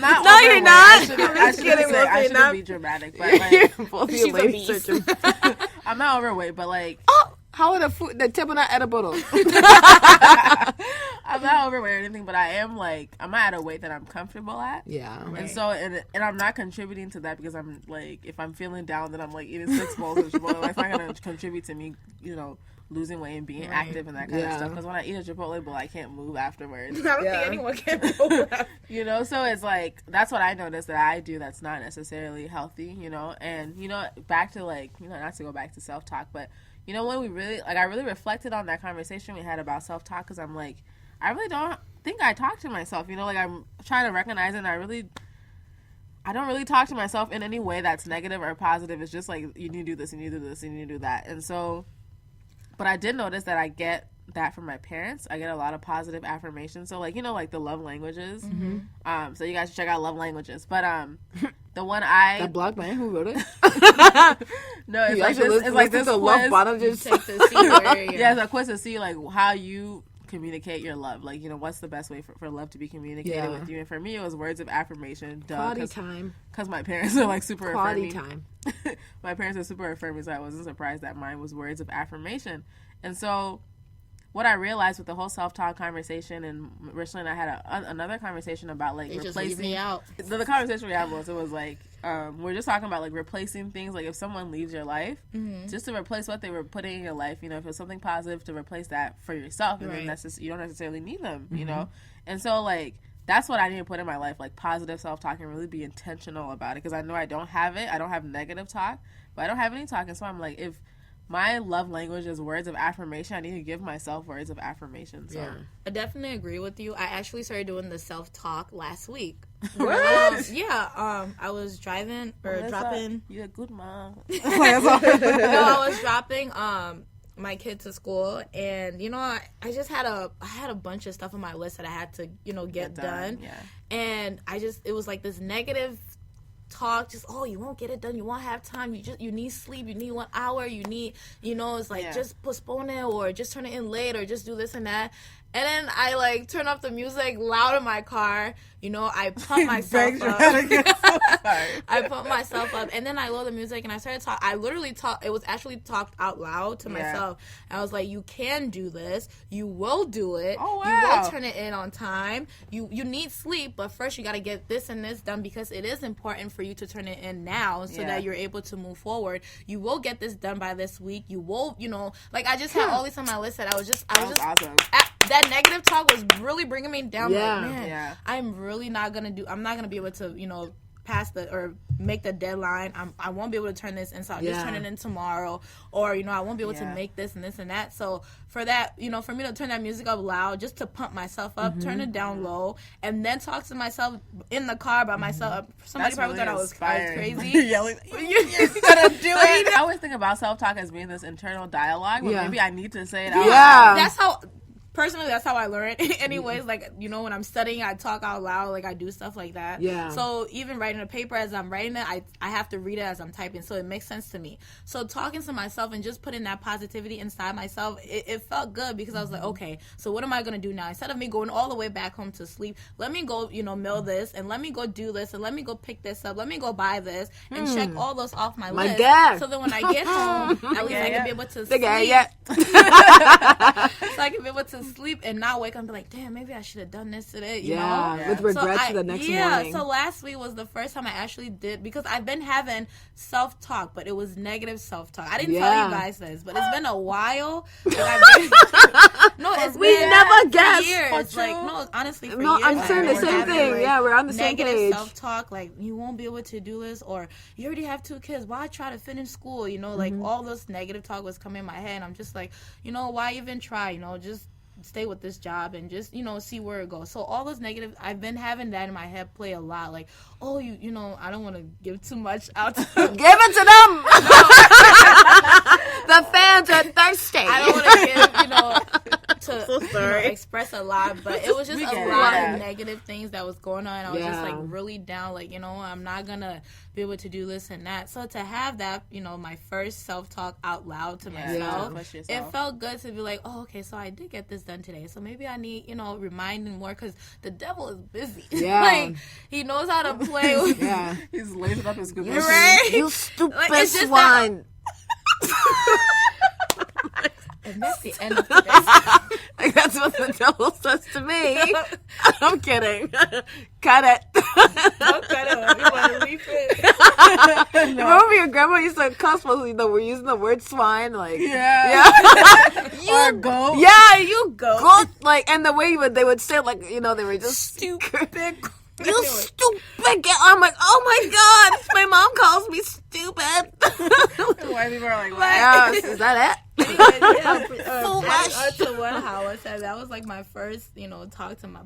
not. No, you're not. I shouldn't be dramatic, but like, She's a beast. I'm not overweight, but like. How are the tip not edible though? I'm not overweight or anything, but I am like, I'm not at a weight that I'm comfortable at. Yeah. Right. And so, and I'm not contributing to that because I'm like, if I'm feeling down, then I'm like eating 6 bowls of Chipotle. That's not going to contribute to me, you know, losing weight and being active and that kind of stuff. Because when I eat a Chipotle bowl, I can't move afterwards. I don't think anyone can move. You know, so it's like, that's what I noticed that I do that's not necessarily healthy, you know. And, you know, back to like, you know, not to go back to self-talk, but, you know, when we really, like, I really reflected on that conversation we had about self-talk, because I'm like, I really don't think I talk to myself, you know, like, I'm trying to recognize it, and I don't really talk to myself in any way that's negative or positive. It's just like, you need to do this, you need to do this, you need to do that. And so, but I did notice that I get that from my parents. I get a lot of positive affirmations. So, like, you know, like the love languages. Mm-hmm. So you guys should check out love languages. But the one that blog man who wrote it. No, it's like this. It's like this quiz. Love bottom just take to see where it's a quiz to see like how you communicate your love. Like, you know, what's the best way for love to be communicated with you? And for me, it was words of affirmation. Quality time. Because my parents are like super quality affirming. Time. My parents are super affirming, so I wasn't surprised that mine was words of affirmation. And so, what I realized with the whole self-talk conversation, and Richlin and I had another conversation about like replacing. Just leave me out. The conversation we had was, it was like, we're just talking about like replacing things. Like if someone leaves your life, just to replace what they were putting in your life, you know, if it's something positive, to replace that for yourself, and then that's just, you don't necessarily need them, you know. And so like, that's what I need to put in my life, like positive self-talk, and really be intentional about it, because I know I don't have it. I don't have negative talk, but I don't have any talk. And so I'm like, if my love language is words of affirmation, I need to give myself words of affirmation. So. Yeah. I definitely agree with you. I actually started doing the self-talk last week. What? I was driving or dropping. You're a good mom. No, I was dropping my kid to school, and you know, I just had a bunch of stuff on my list that I had to, you know, get done. Yeah. And it was like this negative talk, just, oh, you won't get it done, you won't have time, you need sleep, you need 1 hour, you need, you know, it's like, just postpone it, or just turn it in late, or just do this and that. And then I like turn up the music loud in my car, you know, I pump myself up. I pump myself up, and then I load the music, and I started talk. I literally talk. It was actually talked out loud to myself. I was like, "You can do this. You will do it. Oh, wow. You will turn it in on time. You need sleep, but first you got to get this and this done, because it is important for you to turn it in now, so that you're able to move forward. You will get this done by this week. You will, you know, like I just had all these on my list that I was just awesome. That negative talk was really bringing me down. Yeah. Like, man, I'm really not gonna be able to, you know, pass or make the deadline. I won't be able to turn this in, so I'll just turn it in tomorrow, or, you know, I won't be able to make this and this and that. So for that, you know, for me to turn that music up loud, just to pump myself up, turn it down low, and then talk to myself in the car by myself. Somebody probably thought I was crazy. Yelling, you gotta do it. I always think about self-talk as being this internal dialogue, but maybe I need to say it out loud. That's how... Personally, that's how I learn. Anyways, like, you know, when I'm studying, I talk out loud, like I do stuff like that. Yeah. So even writing a paper, as I'm writing it, I have to read it as I'm typing, so it makes sense to me. So talking to myself and just putting that positivity inside myself, it felt good, because I was like, okay, so what am I going to do now? Instead of me going all the way back home to sleep, let me go, you know, mail this, and let me go do this, and let me go pick this up, let me go buy this, and check all those off my list. God. So then when I get home, at least I can be able to sleep. So I can be able to sleep and not wake up and be like, damn, maybe I should have done this today, you know? With regrets the next morning. So last week was the first time I actually did, because I've been having self-talk, but it was negative self-talk. I didn't tell you guys this, but it's been a while. We never guessed. Years. Like, no, honestly, for no, years. I'm saying the same thing. Like, we're on the same page. Negative self-talk, like, you won't be able to do this, or you already have 2 kids. Why try to finish school? You know, like, all this negative talk was coming in my head, and I'm just like, you know, why even try? You know, just stay with this job and just, see where it goes. So all those negative, I've been having that in my head play a lot. Like, oh, I don't want to give too much out to Give it to them. The fans are thirsty. I don't want to give, to express a lot, but it was just a lot of negative things that was going on. I was just like really down, like, I'm not gonna be able to do this and that. So to have that, my first self-talk out loud to myself, it felt good to be like, oh, okay, so I did get this done today. So maybe I need, reminding more, because the devil is busy. Yeah. Like, he knows how to play with. Yeah. He's lacing up his good Right? You stupid Like, swine. And that's the end of today. Like, that's what the devil says to me. I'm kidding. Cut it. Don't cut it. You want to leave it. Remember your grandma used to cuss when we're using the word swine? Like, Yeah. Or goat. Yeah, you goat. Like, and the way they would say it, like, they were just Stupid. You stupid. I'm like, oh my god, my mom calls me stupid. White people are like, what? Yeah, is that it? So much. To what Hawa said, that was like my first,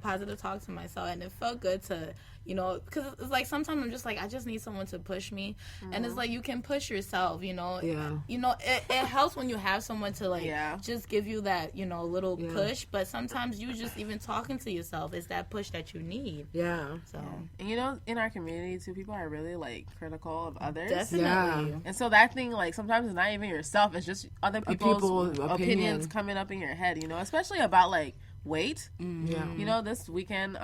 positive talk to myself, and it felt good to, because it's like sometimes I'm just like, I just need someone to push me, and it's like you can push yourself, Yeah. It helps when you have someone to like just give you that, little push, but sometimes you just even talking to yourself is that push that you need. Yeah. So, and in our community too, people are really like critical of others. Definitely. Yeah. And so that thing, like, sometimes it's not even yourself, it's just other people's opinions coming up in your head, especially about like weight. Yeah. This weekend,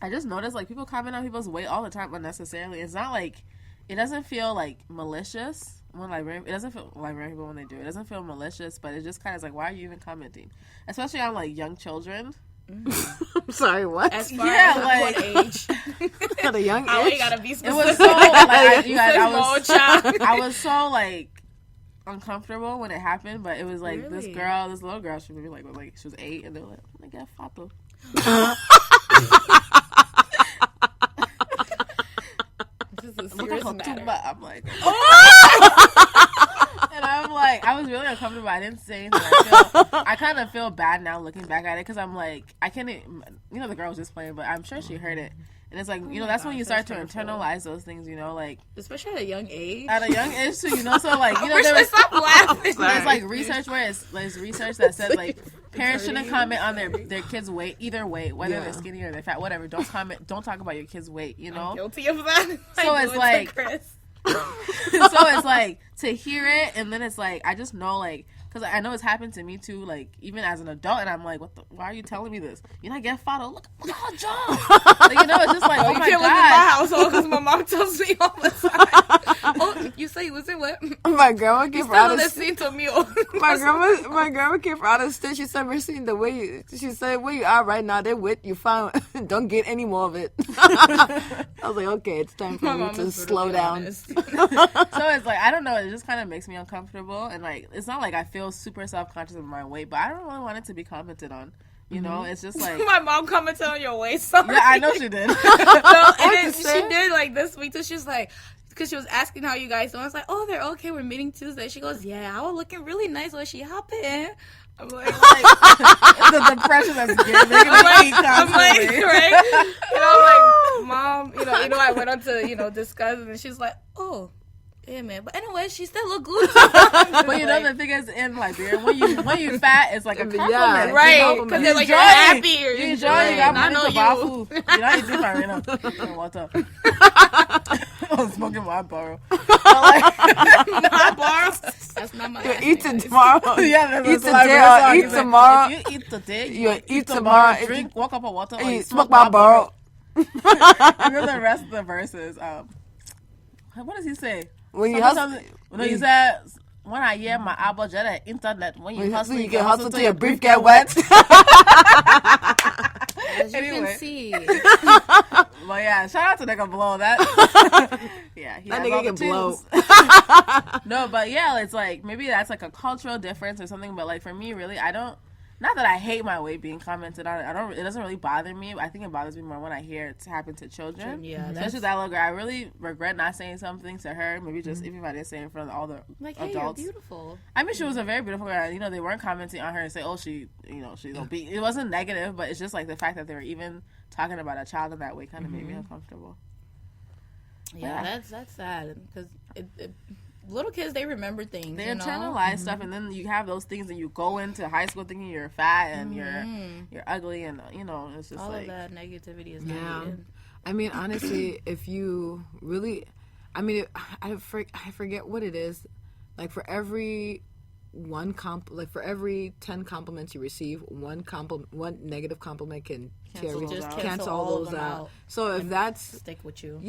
I just noticed like people comment on people's weight all the time unnecessarily. It's not like, it doesn't feel like malicious when it doesn't feel like random people when they do it. It doesn't feel malicious, but it just kind of is like, why are you even commenting? Especially on like young children. I'm sorry, what? as far as like what age? At a young How age? you gotta be it specific. was so like, you guys, child. I was so like uncomfortable when it happened, but it was like this little girl, she was like she was 8, and they were like, oh my god, Fato. This is a Look serious at her matter. tuba. I'm like, oh. And I'm like, I was really uncomfortable. I didn't say anything. I kind of feel bad now looking back at it, because I'm like, I can't, the girl was just playing, but I'm sure she heard it. And it's like, that's when you start to internalize those things, like. Especially at a young age. At a young age, too, so like, there was stop laughing. there's like research there's research that says like parents shouldn't comment on their kids' weight, either way, whether they're skinny or they're fat, whatever. Don't talk about your kids' weight, I'm guilty of that. So it's like, so it's like to hear it, and then it's like, I just know, like, because I know it's happened to me too, like even as an adult, and I'm like, why are you telling me this? You're not getting Fato. Look at her jaw. Like, it's just like, oh my you can't live in god. my household because my mom tells me all the time. Oh, you say you was in what? My grandma came from out of state. My grandma came from out of state. She said, "Mercy, the way she said where you are right now, they're with you. Fine, don't get any more of it." I was like, okay, it's time for me to slow down. So it's like, I don't know, it just kind of makes me uncomfortable, and like, it's not like I feel super self-conscious of my weight, but I don't really want it to be commented on. It's just like, my mom commented on your weight. Sorry. Yeah, I know she did. And then she did like this week too. She was like, because she was asking how you guys doing. I was like, oh, they're okay. We're meeting Tuesday. She goes, yeah, I was looking really nice. Was she hopping? I'm like the depression that's making me eat I'm like, constantly. right? And I'm like, mom, I went on to, discuss it, and she's like, oh. Yeah, man. But anyway, she still look good. But the thing is, in Liberia, when you fat, it's like a compliment. Yeah, right. Because they're like, you're happy. Or you enjoy it. You got money to buy food. You know, you do right now. What's up? I'm smoking my borrow. My borrow? That's not my You eat it tomorrow. Yeah, eat today or eat tomorrow. If you eat today, you eat tomorrow. Drink, walk up a water, or you smoke my borrow. And then the rest of the verses, what does he say? When you hustle, he said, when I hear my album on the internet, when you hustle, you can hustle till your brief get wet. As you can see. But yeah, shout out to nigga Blow. That yeah, he that has nigga all can the blow. No, but yeah, it's like maybe that's like a cultural difference or something. But like for me, really, I don't not that I hate my weight being commented on. It doesn't really bother me. I think it bothers me more when I hear it's happened to children. Yeah, especially that little girl. I really regret not saying something to her. Maybe just even if I didn't say it in front of all the hey, adults. you're beautiful. I mean, she was a very beautiful girl. You know, they weren't commenting on her and say, "Oh, she's obese." It wasn't negative, but it's just like the fact that they were even talking about a child in that way kind of made me uncomfortable. Yeah, that's sad because little kids, they remember things. They internalize stuff, and then you have those things, and you go into high school thinking you're fat and you're ugly, and it's just all like of that negativity is not needed. I mean, honestly, if you really, I mean, I forget what it is. Like for every for every 10 compliments you receive, one negative compliment can cancel all those out. So if that's stick with you,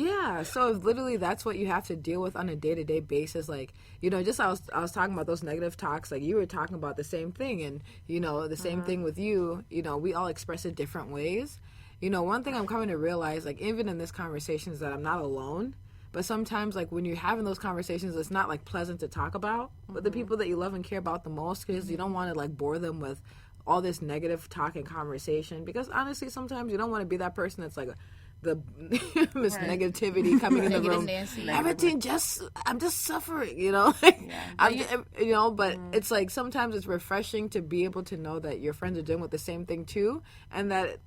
so if literally that's what you have to deal with on a day-to-day basis, like just I was talking about those negative talks, like you were talking about the same thing, and the same thing with you. We all express it different ways. One thing I'm coming to realize, like even in this conversation, is that I'm not alone. But sometimes, like, when you're having those conversations, it's not, like, pleasant to talk about with the people that you love and care about the most, because you don't want to, like, bore them with all this negative talk and conversation. Because, honestly, sometimes you don't want to be that person that's, like, the Miss Negativity coming in the room. Nancy. Everything I'm just suffering, But it's, like, sometimes it's refreshing to be able to know that your friends are dealing with the same thing, too, and that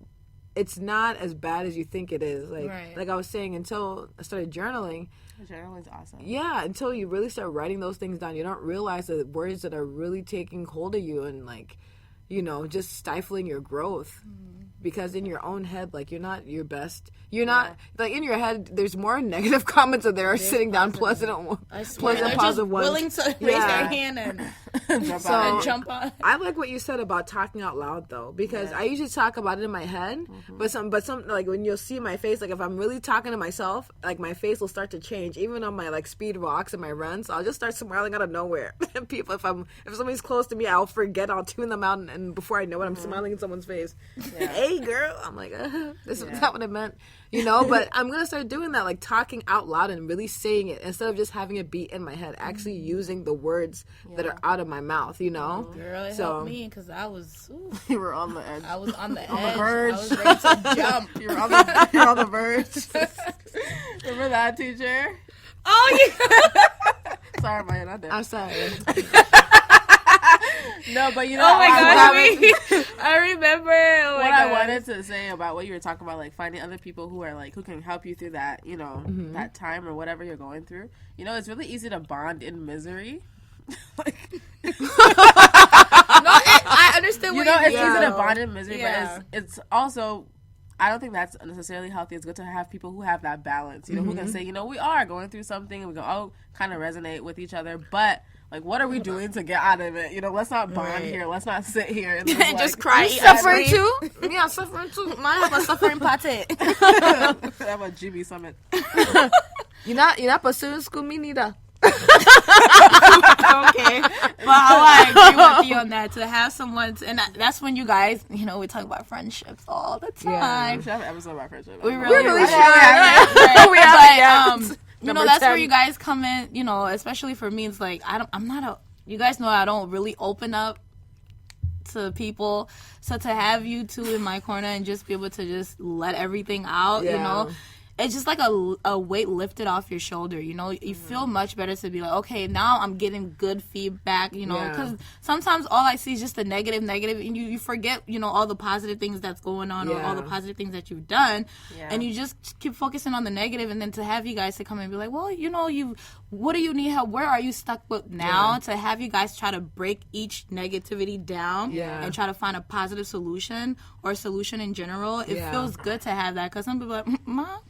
it's not as bad as you think it is. Like I was saying, until I started journaling. Journaling's awesome. Yeah, until you really start writing those things down, you don't realize the words that are really taking hold of you and, like, just stifling your growth. Because in your own head, like, you're not your best. You're not, like, in your head, there's more negative comments than there are sitting down pleasant positive ones. Willing to raise their hand and jump on. I like what you said about talking out loud, though, because I usually talk about it in my head, but some like, when you'll see my face, like, if I'm really talking to myself, like, my face will start to change, even on my, like, speed walks and my runs. I'll just start smiling out of nowhere. And people, if somebody's close to me, I'll forget, I'll tune them out, and before I know it, I'm smiling in someone's face. Yeah. Hey, girl. I'm like, this is not what I meant. But I'm going to start doing that, like talking out loud and really saying it instead of just having it beat in my head, actually using the words that are out of my mouth, Girl, it helped me because I was... You were on the edge. I was on the edge. On the verge. I was ready to jump. You're on the verge. Remember that, teacher? Oh, yeah. Sorry, man. I'm sorry. No, but oh my gosh, I remember what I wanted to say about what you were talking about, like finding other people who are like who can help you through that, that time or whatever you're going through. It's really easy to bond in misery. I understand what it's easy to bond in misery, but it's also, I don't think that's necessarily healthy. It's good to have people who have that balance, who can say, we are going through something and we go, kind of resonate with each other, but like, what are we doing to get out of it? Let's not bond here. Let's not sit here and just cry. Suffering too? Yeah, suffering too. Mine have a suffering party. Have a GB summit. You're not pursuing school, me neither. Okay, but I agree with you on that. To have someone, and that's when you guys, we talk about friendships all the time. Yeah. We should have an episode about friendship. We really should. That's where you guys come in. Especially for me, it's like you guys know I don't really open up to people. So to have you two in my corner and just be able to just let everything out, it's just like a weight lifted off your shoulder, You feel much better to be like, okay, now I'm getting good feedback, because sometimes all I see is just the negative, and you forget, all the positive things that's going on or all the positive things that you've done, and you just keep focusing on the negative, and then to have you guys to come and be like, well, what do you need help? Where are you stuck with now? To have you guys try to break each negativity down and try to find a positive solution or a solution in general, it feels good to have that, because some people are like, Mom,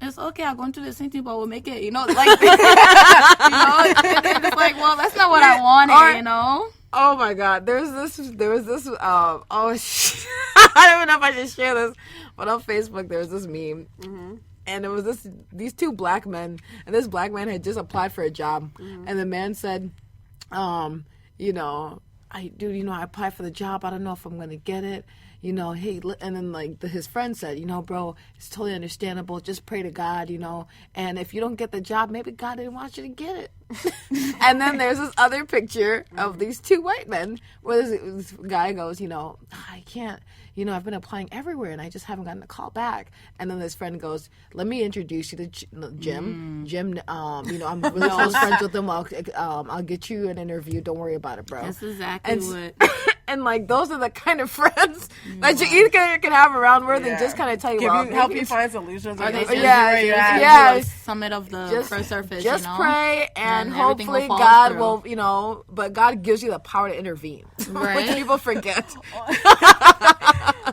it's okay, I'm going through the same thing, but we'll make it, it's like, well, that's not what I wanted, Oh my God, there was this, I don't even know if I should share this, but on Facebook, there was this meme, and it was these two black men, and this black man had just applied for a job, and the man said, I applied for the job, I don't know if I'm going to get it, you know, hey, and then like his friend said, you know, bro, it's totally understandable. Just pray to God, you know, and if you don't get the job, maybe God didn't want you to get it. And then there's this other picture of these two white men where this guy goes, you know, I can't, you know, I've been applying everywhere and I just haven't gotten a call back. And then this friend goes, let me introduce you to Jim. Jim, you know, I'm really close friends with him. I'll get you an interview. Don't worry about it, bro. That's exactly what. And like those are the kind of friends that you either can have around where they just kind of tell you, help you find solutions, or they summit of the first surface. Just you know? pray, and hopefully will God through. will, you know, but God gives you the power to intervene, right? which people forget.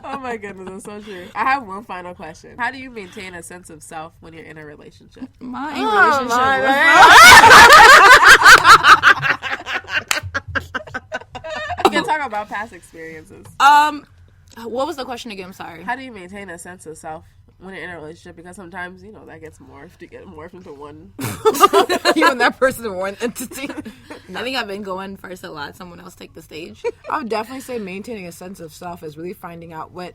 Oh my goodness, that's so true. I have one final question. How do you maintain a sense of self when you're in a relationship? We can talk about past experiences. What was the question again? I'm sorry. How do you maintain a sense of self when you're in a relationship? Because sometimes, you know, that gets morphed. You get morphed into one. You and that person are one entity. I think I've been going first a lot. Someone else take the stage. I would definitely say maintaining a sense of self is really finding out what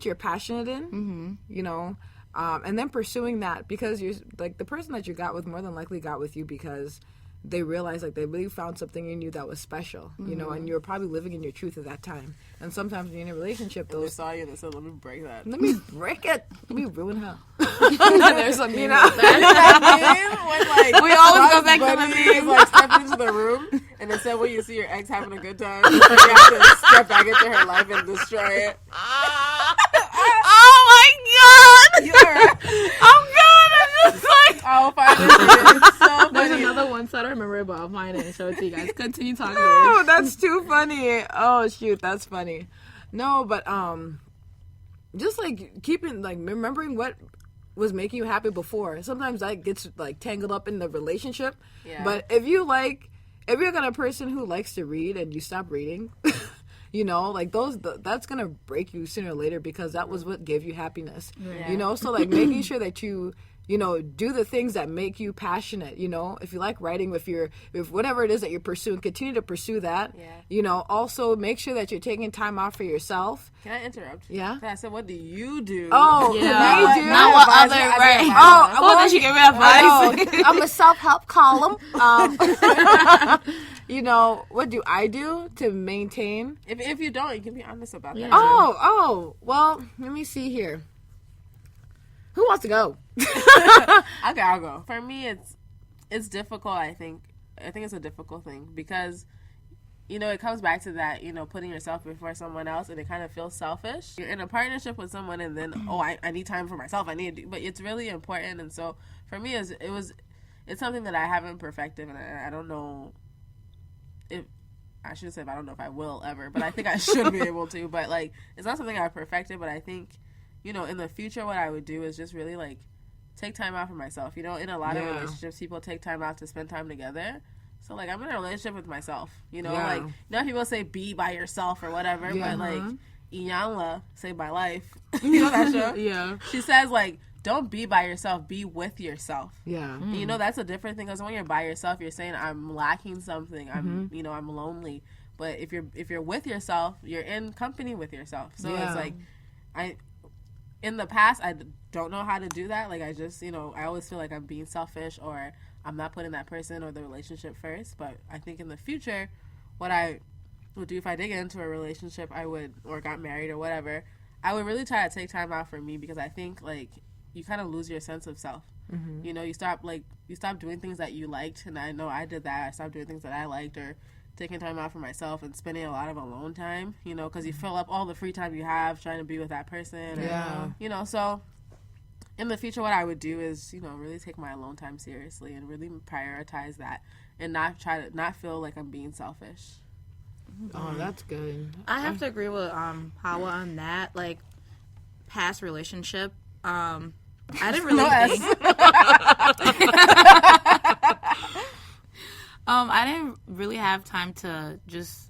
you're passionate in, you know, and then pursuing that, because you're like the person that you got with more than likely got with you because they realized like they really found something in you that was special, you know, and you were probably living in your truth at that time. And sometimes when you're in a relationship, They saw you and they said, let me break that. Let me break it. Let me ruin her. There's something, you know. When, like, We always go back to the buddies, like, step into the room and it said, when you see your ex having a good time, you have to step back into her life and destroy it. Oh my God! I'm good. I'm just like, I'll find it. It's so funny. There's another one, so I don't remember it, but I'll find it and show it to you guys. Continue talking. Oh, that's too funny. Oh shoot, that's funny. No, but just like keeping like remembering what was making you happy before. Sometimes that gets like tangled up in the relationship. Yeah. But if you're the kind of person who likes to read and you stop reading, you know, like that's gonna break you sooner or later, because that was what gave you happiness. Yeah. You know, so like making sure that you know, do the things that make you passionate. You know, if you like writing, if whatever it is that you're pursuing, continue to pursue that. Yeah. You know, also make sure that you're taking time off for yourself. Can I interrupt? Yeah. I said, what do you do? Oh, Yeah. they do. Not what other, right. Oh, Well, then she gave me advice. I'm a self-help column. You know, what do I do to maintain? If you don't, you can be honest about that. Oh, well, let me see here. Who wants to go? Okay, I'll go. For me, it's difficult. I think it's a difficult thing because, you know, it comes back to that, you know, putting yourself before someone else, and it kind of feels selfish. You're in a partnership with someone, and then I need time for myself. But it's really important. And so for me, it's something that I haven't perfected, and I don't know if I shouldn't say I don't know if I will ever, but I think I should be able to. But like, it's not something I've perfected. But I think, you know, in the future, what I would do is just really, like, take time out for myself. You know, in a lot of relationships, people take time out to spend time together. So, like, I'm in a relationship with myself. You know, like, you know, people say be by yourself or whatever, but, like, Iyanla, Save My Life, you know that show? Yeah. She says, like, don't be by yourself, be with yourself. Yeah. And, you know, that's a different thing, because when you're by yourself, you're saying, I'm lacking something, you know, I'm lonely. But if you're with yourself, you're in company with yourself. So it's like, in the past, I don't know how to do that. Like, I just, you know, I always feel like I'm being selfish, or I'm not putting that person or the relationship first. But I think in the future, what I would do if I did get into a relationship, or got married or whatever, I would really try to take time out for me, because I think, like, you kind of lose your sense of self. Mm-hmm. You know, you stop doing things that you liked, and I know I did that. I stopped doing things that I liked, or taking time out for myself and spending a lot of alone time, you know, because you fill up all the free time you have trying to be with that person. And, you know, so in the future, what I would do is, you know, really take my alone time seriously and really prioritize that, and not feel like I'm being selfish. Oh, that's good. I have to agree with Hawa on that. Like, past relationship, I didn't really I didn't really have time to just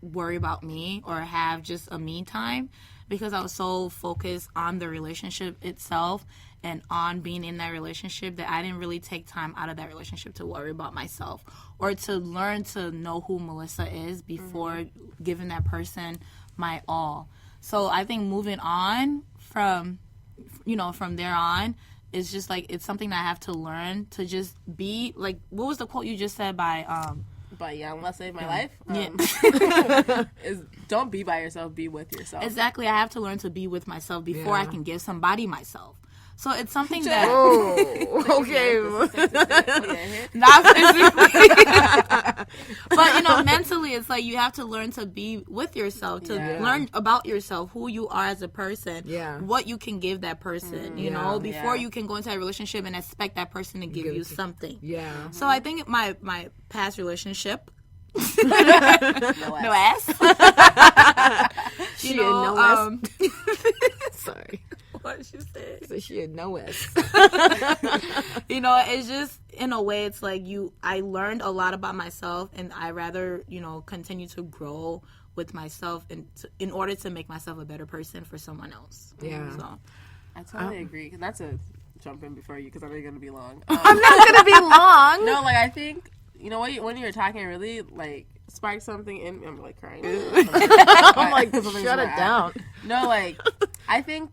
worry about me or have just a me time, because I was so focused on the relationship itself and on being in that relationship that I didn't really take time out of that relationship to worry about myself or to learn to know who Melissa is before giving that person my all. So I think moving on from there on, it's just like, it's something that I have to learn to just be like, what was the quote you just said by Young Love Saved My Life? Is don't be by yourself, be with yourself. Exactly. I have to learn to be with myself before I can give somebody myself. So it's something that... Oh, okay. Not physically. But, mentally, it's like you have to learn to be with yourself, to learn about yourself, who you are as a person, what you can give that person, before you can go into a relationship and expect that person to give you something. Yeah. So I think my past relationship... No ass. She had no ass. Sorry. What she said. So she had no ass. It's just, in a way, it's like I learned a lot about myself, and I rather, continue to grow with myself in order to make myself a better person for someone else. Yeah. So I totally agree. Not to jump in before you, because I know you're going to be long. I'm not going to be long. No, like, I think, when you were talking, really, like, sparked something in me. I'm, like, crying. I'm like, shut it down. No, like, I think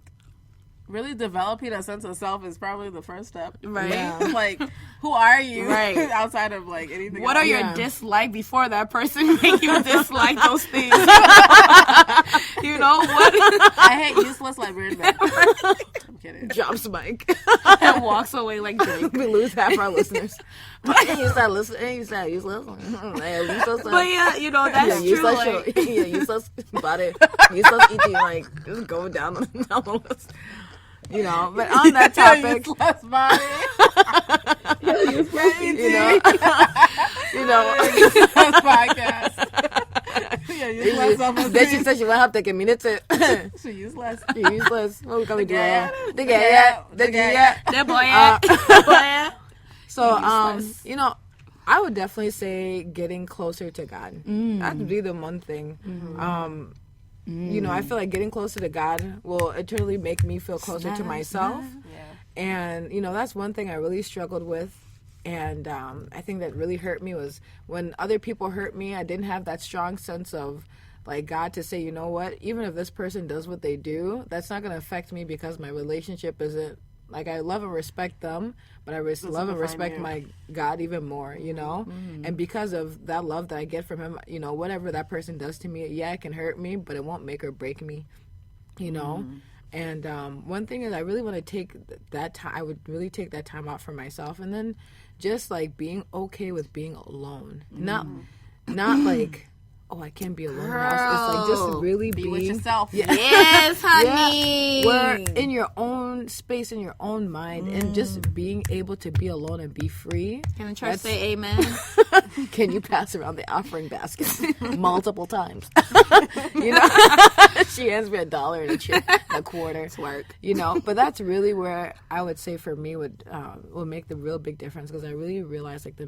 really developing a sense of self is probably the first step. Right. Yeah. Like, who are you? Right. Outside of, like, anything what else. are your dislikes before that person make you dislike those things? What? I hate useless like weird men. I'm kidding. Drops mic. And walks away like Drake. We lose half our listeners. You start listening. You start useless. But that's true. Like, useless body. Useless eating. Like, just going down the list. But on that topic, useless body. Useless useless podcast. Useless self-esteem. Then she said she went up taking minutes. She useless. She useless. What we coming to? The boy. So, I would definitely say getting closer to God. That'd be the one thing. I feel like getting closer to God will eternally make me feel closer to myself. Yeah. And, that's one thing I really struggled with. And I think that really hurt me was when other people hurt me, I didn't have that strong sense of, like, God to say, you know what, even if this person does what they do, that's not going to affect me because my relationship isn't, like, I love and respect them, but I love and respect my God even more, And because of that love that I get from him, whatever that person does to me, it can hurt me, but it won't make or break me, And one thing is I really want to take that time, I would really take that time out for myself, and then just, like, being okay with being alone. Not like, oh, I can't be alone. It's like just really be with yourself. Yeah. Yes, honey. Yeah. Where in your own space, in your own mind, and just being able to be alone and be free. Can the church say amen? Can you pass around the offering basket multiple times? She hands me $1 and a quarter. It's work. But that's really where I would say for me would make the real big difference, because I really realize, like, the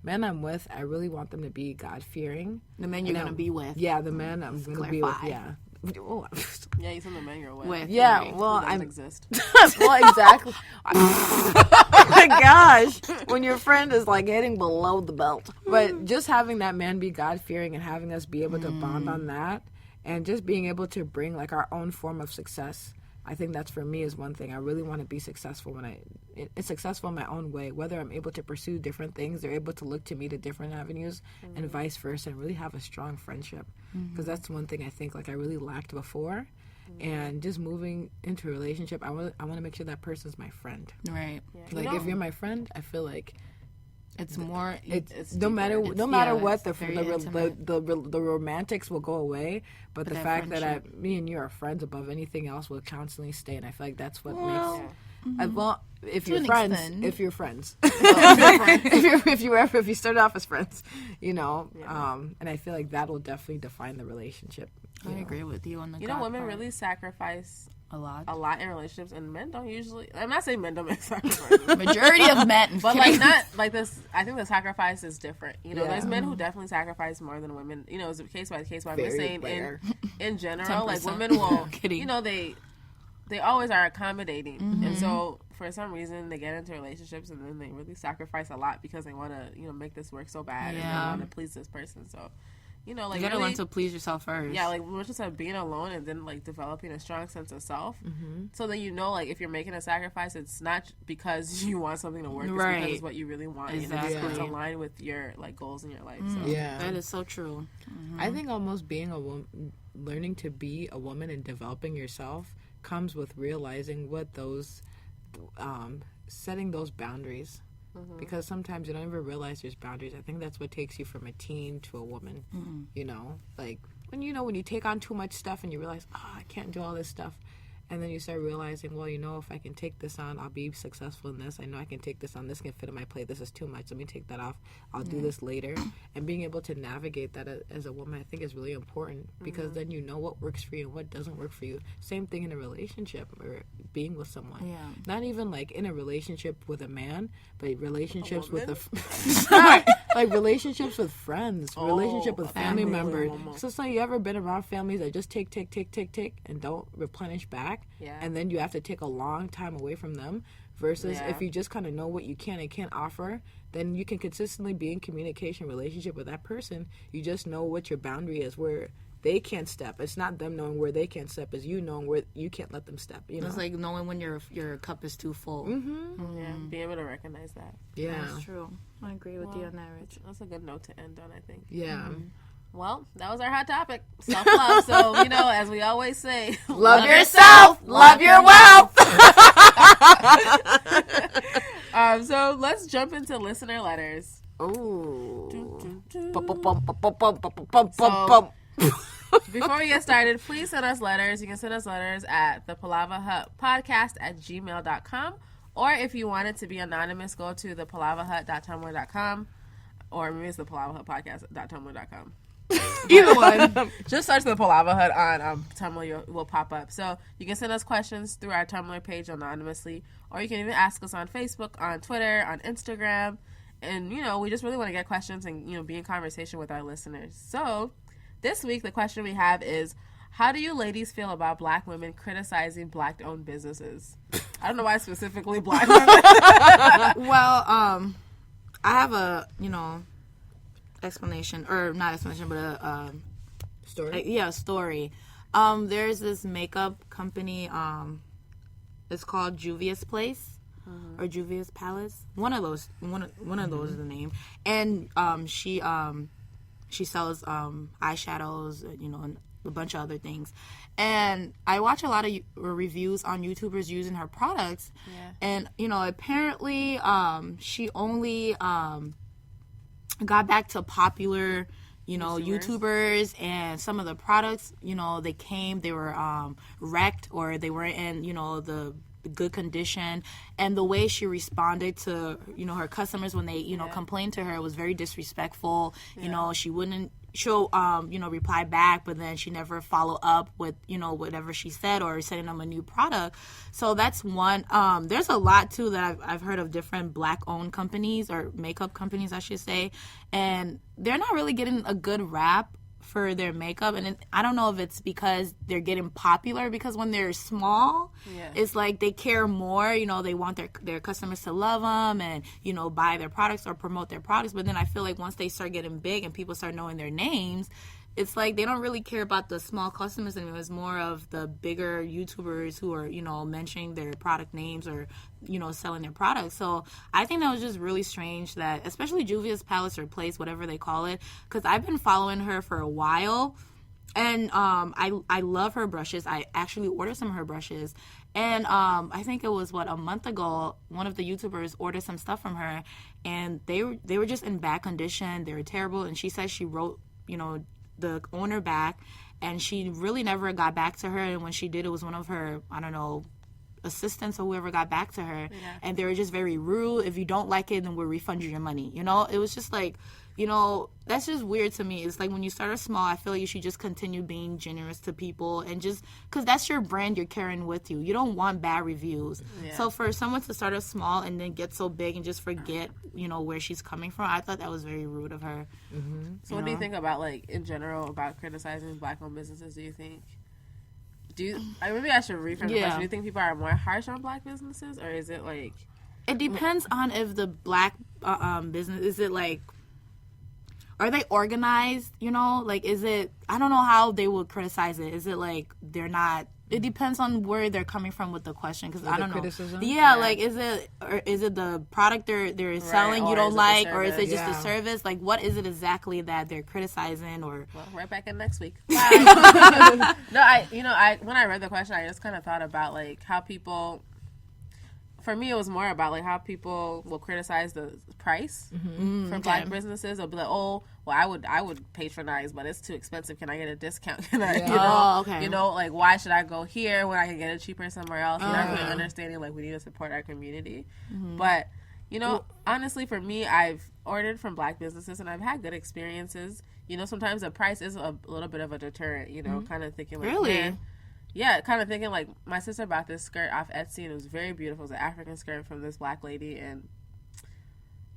men I'm with, I really want them to be God-fearing. The men you're going to be with. Yeah, the men I'm going to be with, yeah. Yeah, you said the men you're with. Yeah, well, I exist. Well, exactly. Oh my gosh, when your friend is, like, hitting below the belt. But just having that man be God-fearing and having us be able to bond on that, and just being able to bring, like, our own form of success. I think that's, for me, is one thing. I really want to be successful it's successful in my own way, whether I'm able to pursue different things, they're able to look to me to different avenues, and vice versa, and really have a strong friendship. Because that's one thing I think, like, I really lacked before. And just moving into a relationship, I want to make sure that person's my friend. Right. Yeah. Like, if you're my friend, I feel like it's more. It's no matter what, the romantics will go away, but the fact that me and you are friends above anything else will constantly stay, and I feel like that's what makes. If you're friends, if you start off as friends, and I feel like that will definitely define the relationship. I agree with you on the. Women really sacrifice a lot in relationships, and men don't usually. I'm not saying men don't make sacrifices. Majority of men, but like not like this. I think the sacrifice is different. There's men who definitely sacrifice more than women. It's a case by case. But I'm just saying in general, like, women will. They always are accommodating, and so for some reason they get into relationships and then they really sacrifice a lot because they want to make this work so bad and they want to please this person. So you know, like you gotta really, learn to please yourself first. Yeah, like we just said, being alone and then like developing a strong sense of self. So then you know, like if you're making a sacrifice, it's not because you want something to work, it's because it's what you really want. Exactly. And it's aligned with your like goals in your life. So. Yeah, that is so true. I think almost being a woman, learning to be a woman and developing yourself comes with realizing what those, setting those boundaries. Because sometimes you don't even realize there's boundaries. I think that's what takes you from a teen to a woman. You know, like when you take on too much stuff and you realize, I can't do all this stuff. And then you start realizing, well, if I can take this on, I'll be successful in this. I know I can take this on. This can fit in my plate. This is too much. Let me take that off. I'll do this later. And being able to navigate that as a woman, I think is really important because then you know what works for you and what doesn't work for you. Same thing in a relationship or being with someone. Yeah. Not even like in a relationship with a man, but relationships with like relationships with friends, relationship with family members. So it's like you ever been around families that just take and don't replenish back? Yeah. And then you have to take a long time away from them versus if you just kind of know what you can and can't offer, then you can consistently be in communication relationship with that person. You just know what your boundary is, where they can't step. It's not them knowing where they can't step, it's you knowing where you can't let them step. It's like knowing when your cup is too full. Yeah, being able to recognize that. Yeah, that's true. I agree with you on that, Rich. That's a good note to end on, I think. Yeah. Well, that was our hot topic, self-love. So, as we always say, love yourself, love your wealth. So let's jump into listener letters. Ooh. Before we get started, please send us letters. You can send us letters at the Palava Hut podcast at gmail.com. Or if you want it to be anonymous, go to the palavahut.tumblr.com. Or maybe it's the Palava Hut podcast.tumblr.com. Either one. Just search the Palava Hut on Tumblr. Will pop up. So you can send us questions through our Tumblr page anonymously. Or you can even ask us on Facebook, on Twitter, on Instagram. And, we just really want to get questions and, be in conversation with our listeners. So this week, the question we have is, how do you ladies feel about Black women criticizing Black-owned businesses? I don't know why specifically Black women. Well, I have a, explanation, or not explanation, but a Story? A story. There's this makeup company, it's called Juvia's Place. Or Juvia's Palace. One of those is the name. And she sells eyeshadows, and a bunch of other things. And I watch a lot of reviews on YouTubers using her products. Yeah. And apparently she only got back to popular YouTubers, and some of the products, they were wrecked, or they were in the good condition, and the way she responded to her customers when they complained to her was very disrespectful. She'll reply back, but then she never follow up with whatever she said, or sending them a new product. So that's one. There's a lot too that I've heard of different Black owned companies, or makeup companies I should say, and they're not really getting a good rap for their makeup. And I don't know if it's because they're getting popular, because when they're small, it's like they care more, they want their customers to love them and buy their products or promote their products. But then I feel like once they start getting big and people start knowing their names, it's like they don't really care about the small customers anymore. It's more of the bigger YouTubers who are mentioning their product names, or selling their products. So I think that was just really strange, that especially Juvia's Palace or Place, whatever they call it, because I've been following her for a while, and I love her brushes. I actually ordered some of her brushes, and I think it was a month ago, one of the YouTubers ordered some stuff from her, and they were just in bad condition. They were terrible, and she said she wrote the owner back, and she really never got back to her. And when she did, it was one of her, I don't know, assistants or whoever got back to her, and they were just very rude. If you don't like it, then we'll refund you your money. It was just like, that's just weird to me. It's like when you start small, I feel like you should just continue being generous to people, and just because that's your brand you're carrying with you. You don't want bad reviews. So for someone to start off small and then get so big and just forget where she's coming from, I thought that was very rude of her. So what do you think about, like, in general, about criticizing Black-owned businesses? Do you think maybe I should rephrase the question. Do you think people are more harsh on Black businesses, or is it like, it depends on if the Black business, is it like, are they organized? You know, like, is it? I don't know how they would criticize it. Is it like they're not? It depends on where they're coming from with the question, because I don't know. Criticism? Yeah, like is it the product they're selling you don't like, or is it just the service? Like, what is it exactly that they're criticizing? Or right back in next week. No, I when I read the question, I just kind of thought about like how people. For me, it was more about like how people will criticize the price from Black businesses. They'll be like, "Oh, well, I would patronize, but it's too expensive. Can I get a discount? Can I, you know, like why should I go here when I can get it cheaper somewhere else?" You're not really understanding like we need to support our community. But you know, honestly, for me, I've ordered from Black businesses and I've had good experiences. You know, sometimes the price is a little bit of a deterrent. You know, kind of thinking like, really. Man, yeah, kind of thinking like my sister bought this skirt off Etsy and it was very beautiful. It was an African skirt from this Black lady and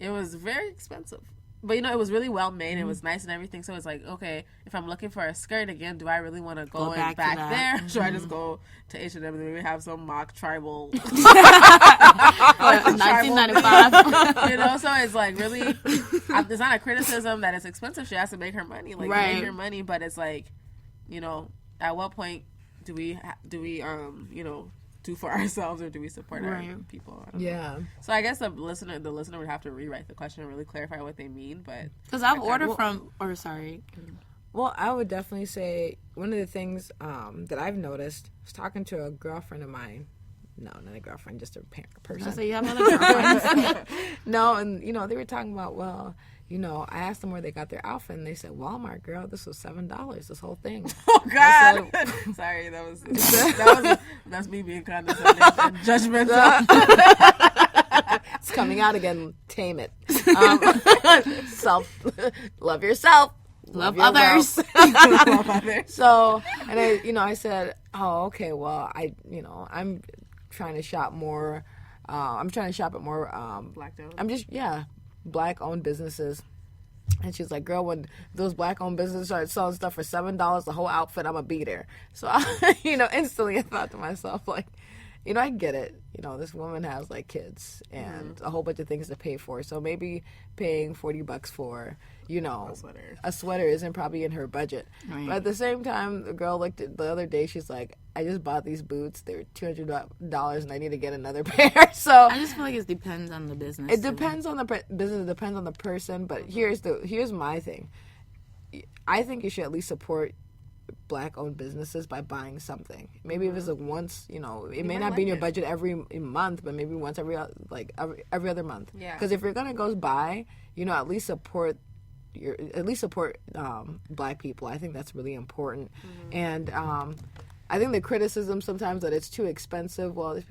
it was very expensive. But, you know, it was really well made. It was nice and everything. So it's like, okay, if I'm looking for a skirt again, do I really want to go back there? Should I just go to H&M and maybe have some mock tribal? 1995. You know, so it's like really, it's not a criticism that it's expensive. She has to make her money. Like, make her money. But it's like, you know, at what point do we you know, do for ourselves or do we support our people? I don't know. So I guess the listener would have to rewrite the question and really clarify what they mean. But because I've ordered from, or sorry. Well, I would definitely say one of the things that I've noticed, I was talking to a girlfriend of mine. No, not a girlfriend, just a person. So you have other girlfriends? No, and you know they were talking about, well, you know, I asked them where they got their outfit, and they said Walmart, girl. This was $7. This whole thing. Oh God! Sorry, that's me being condescending and judgmental. It's coming out again. Tame it. Love yourself. Love others. Love others. So, and I said, oh, okay. Well, I'm trying to shop more. I'm trying to shop at more. Black owned. Black-owned businesses. And she's like, girl, when those Black-owned businesses start selling stuff for $7, the whole outfit, I'm a beater. So, instantly I thought to myself, like, I get it. This woman has, like, kids and a whole bunch of things to pay for. So maybe paying $40 for, a sweater isn't probably in her budget. Right. But at the same time, the girl looked at the other day, she's like, I just bought these boots. They were $200 and I need to get another pair. So I just feel like it depends on the business. It depends on the business. It depends on the person. But here's my thing. I think you should at least support Black-owned businesses by buying something. Maybe if it's like once, it may not be in your budget every month, but maybe once every other month. Yeah. Because if you're gonna go buy, at least support Black people. I think that's really important. And I think the criticism sometimes that it's too expensive. Well, you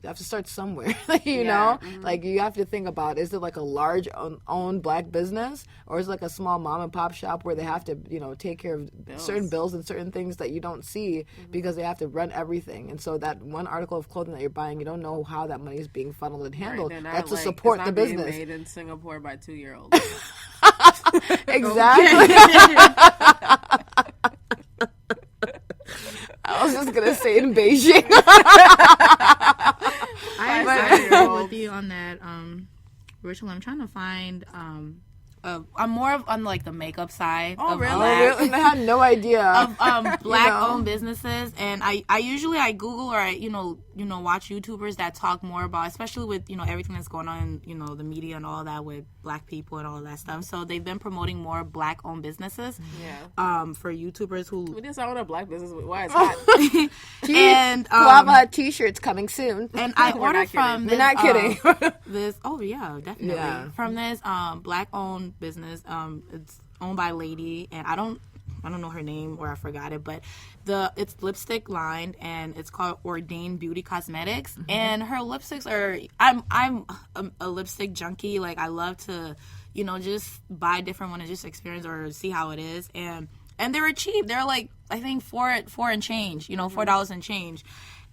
have to start somewhere. you know, like you have to think about: is it like a large owned Black business, or is it like a small mom and pop shop where they have to, take care of certain bills and certain things that you don't see because they have to run everything. And so that one article of clothing that you're buying, you don't know how that money is being funneled and handled. Right, that's to support the business. Being made in Singapore by 2-year-olds. Exactly. I was just gonna say in Beijing. I agree with you on that, Richlin. I'm trying to find. I'm more on like the makeup side. Oh, really? I had no idea of Black-owned businesses, and I usually Google or I watch YouTubers that talk more about, especially with everything that's going on in the media and all that with Black people and all that stuff. So they've been promoting more Black-owned businesses. Yeah. For YouTubers who we just own a Black business. Why is hot? And Palava Hut t-shirts coming soon. And I ordered from this. We're not kidding. Oh yeah, definitely. Yeah. From this Black-owned business. It's owned by a lady, and I don't know her name or I forgot it, but it's lipstick lined and it's called Ordained Beauty Cosmetics. And her lipsticks are I'm a lipstick junkie. Like I love to just buy different ones and just experience or see how it is. And they were cheap. They're like I think four and change, $4 and change.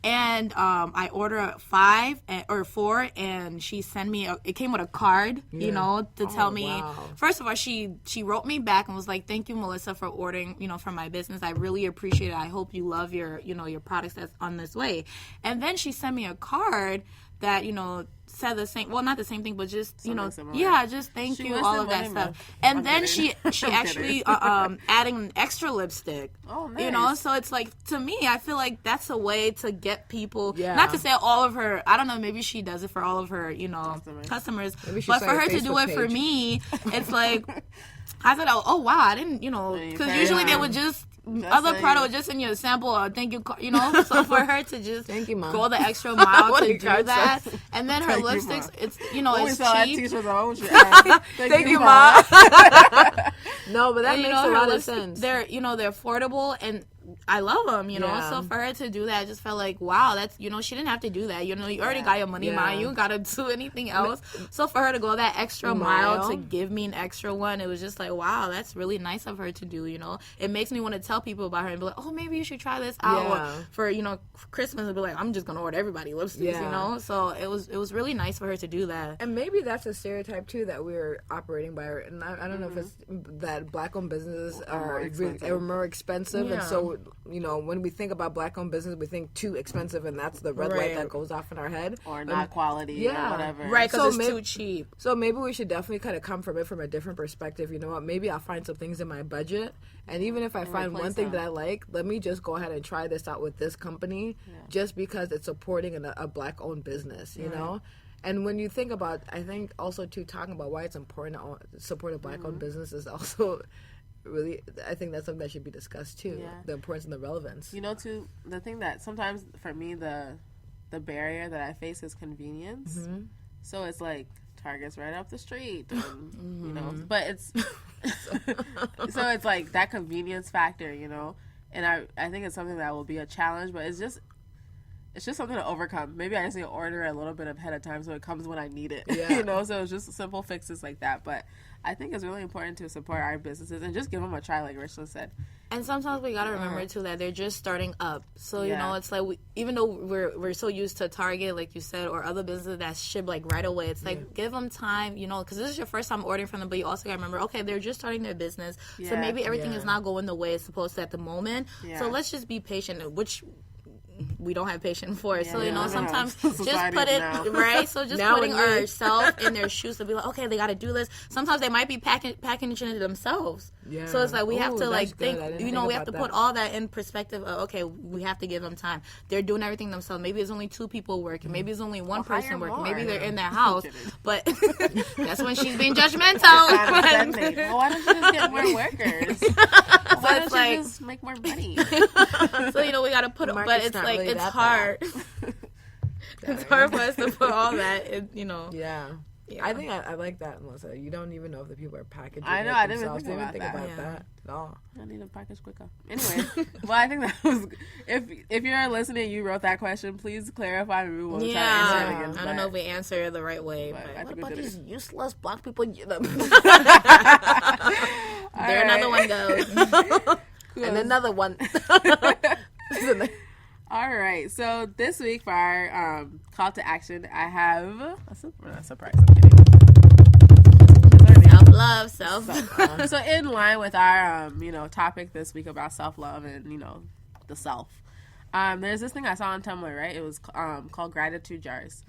And I ordered 4, and she sent me it came with a card, to tell me. Wow. First of all, she wrote me back and was like, "Thank you, Melissa, for ordering, for my business. I really appreciate it. I hope you love your, your products that's on this way." And then she sent me a card that, you know, said the same, well, not the same thing, but just, you know, similar. yeah, just thank you, all of that stuff. And then she actually adding an extra lipstick. Oh, nice. You know, so it's like, to me, I feel like that's a way to get people, not to say all of her, I don't know, maybe she does it for all of her, you know, customers, but for her to do it for me, it's like, I thought, oh wow, I didn't, you know, because usually they would just other product would just in your sample or thank you, you know. So for her to just thank you, Mom. go the extra mile to do that, and then her lipsticks, it's, you know, it's cheap. Thank you, Mom. No, but that makes a lot of sense. They're, you know, they're affordable and I love them, you know. So for her to do that, I just felt like, wow, that's, you know, she didn't have to do that. You know, you already got your money, Mom. You gotta do anything else. So for her to go that extra mile to give me an extra one, it was just like, wow, that's really nice of her to do. You know, it makes me want to tell people about her and be like, oh, maybe you should try this out. Or for, you know, Christmas, and be like, I'm just gonna order everybody lipsticks. You know, so it was really nice for her to do that. And maybe that's a stereotype too that we're operating by. And I don't know if it's that black-owned businesses are more expensive, and so, you know, when we think about black-owned business, we think too expensive, and that's the red light that goes off in our head. Or not quality, or whatever. Right, because it's too cheap. So maybe we should definitely kind of come from it from a different perspective. You know what? Maybe I'll find some things in my budget, and even if I find one thing that I like, let me just go ahead and try this out with this company, just because it's supporting a black-owned business, you know? And when you think about, I think also too, talking about why it's important to support a black-owned business is also really, I think that's something that should be discussed too. The importance and the relevance. You know, too, the thing that sometimes for me the barrier that I face is convenience. So it's like Target's right up the street, and, you know, but it's so it's like that convenience factor, you know. And I think it's something that will be a challenge, but it's just something to overcome. Maybe I just need to order a little bit ahead of time so it comes when I need it. You know, so it's just simple fixes like that. But I think it's really important to support our businesses and just give them a try, like Richlin said. And sometimes we gotta remember too that they're just starting up. So you know, it's like even though we're so used to Target, like you said, or other businesses that ship like right away, it's like give them time, you know, because this is your first time ordering from them. But you also gotta remember, okay, they're just starting their business, so maybe everything is not going the way it's supposed to at the moment. So let's just be patient, which we don't have patience for it. So, you know, sometimes just put it, right? So just putting ourselves in their shoes to be like, okay, they got to do this. Sometimes they might be packaging it themselves. So it's like we have to like think, you know, we have to put all that in perspective of, okay, we have to give them time. They're doing everything themselves. Maybe it's only 2 people working. Maybe it's only one person working. Maybe they're in their house. But that's when she's being judgmental. Well, why don't you just get more workers? Why don't you just make more money? So, you know, we got to put it, but it's like, really, it's hard. It's hard for us to put all that in, you know. I think I like that, Melissa. You don't even know if the people are packaging. I know. I didn't even think about that at all. I need to package quicker. Anyway, well, I think that was. If you're listening, you wrote that question. Please clarify. Maybe we'll try to answer it again. I don't know if we answer it the right way. But what about these useless black people? There another one goes, and another one. All right, so this week for our call to action, I have a surprise. I'm kidding. Self-love. So in line with our topic this week about self-love and the self, there's this thing I saw on Tumblr, right? It was called gratitude jars.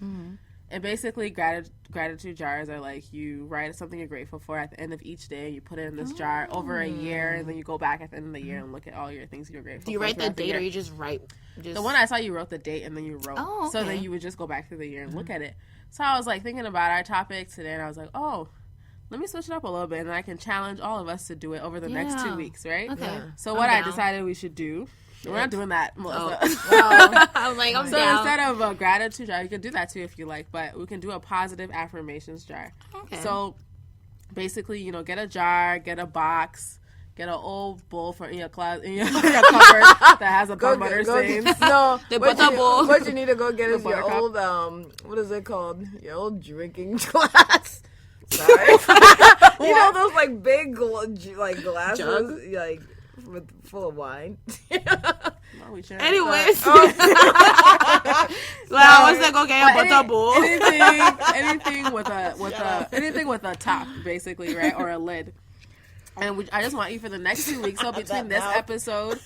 And basically, gratitude jars are like you write something you're grateful for at the end of each day. You put it in this jar over a year, and then you go back at the end of the year and look at all your things you're grateful for. Do you write the date, or you just write? The one I saw, you wrote the date, and then you wrote. Oh, okay. So then you would just go back through the year and look at it. So I was like thinking about our topic today, and I was like, oh, let me switch it up a little bit, and then I can challenge all of us to do it over the next 2 weeks, right? Okay. So what I decided we should do. We're not doing that, Melissa. I was like, I'm so down. Instead of a gratitude jar, you can do that too if you like, but we can do a positive affirmations jar. Okay. So basically, get a jar, get a box, get an old bowl from in your closet, in your cupboard that has a butter stains. No, bowl. What you need to go get is your old what is it called? Your old drinking glass. Sorry. You know those like big glasses, Jug? full of wine. No, sure. Anyways, well, I was like, okay, a butter bowl. Anything with a top, basically, right, or a lid. And I just want you for the next 2 weeks. So between this episode,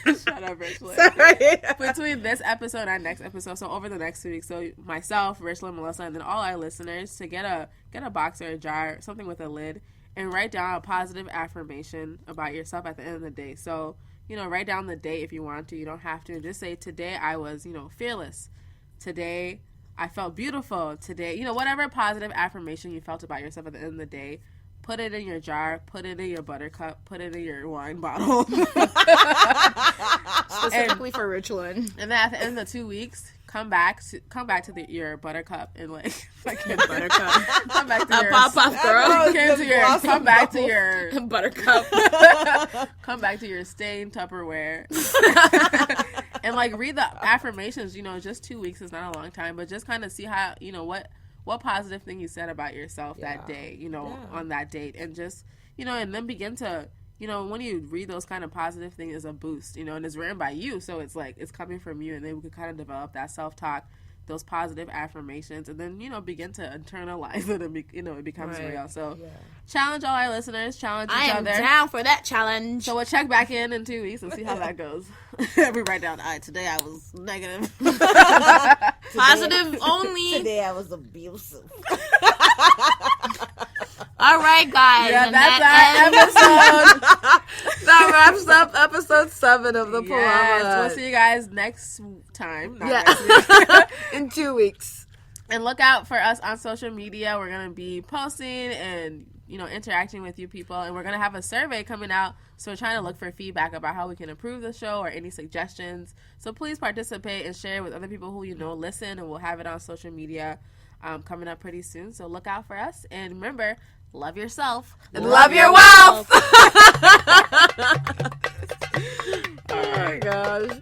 Shut up, Richlin. Sorry. Between this episode and our next episode, so over the next 2 weeks, so myself, Richlin, Melissa, and then all our listeners to get a box or a jar, something with a lid, and write down a positive affirmation about yourself at the end of the day. So, write down the date if you want to. You don't have to. Just say, today I was, fearless. Today I felt beautiful. Today, whatever positive affirmation you felt about yourself at the end of the day, put it in your jar, put it in your buttercup, put it in your wine bottle. Specifically for Richlin. And then at the end of the 2 weeks, come back to your buttercup and fucking Buttercup. come back to A your pop-up girl. come back to your Buttercup. come back to your stained Tupperware. And read the affirmations. Just 2 weeks is not a long time, but just kind of see how what positive thing you said about yourself that day, on that date, and just and then begin to when you read those kind of positive things, is a boost, and it's written by you, so it's it's coming from you, and then we could kind of develop that self-talk, those positive affirmations, and then begin to internalize it, and it becomes real. So challenge all our listeners, challenge each other. I am down for that challenge. So we'll check back in 2 weeks and see how that goes. We write down, today I was negative. Positive only. Today I was abusive. All right, guys. Yeah, and that's that our episode. That wraps up episode 7 of the Palava Yes, Hut. we'll see you guys next time. Not Yeah. next week. In 2 weeks. And look out for us on social media. We're going to be posting and, interacting with you people. And we're going to have a survey coming out. So we're trying to look for feedback about how we can improve the show or any suggestions. So please participate and share with other people who listen. And we'll have it on social media coming up pretty soon. So look out for us. And remember, love yourself. And love your wealth. Oh my gosh.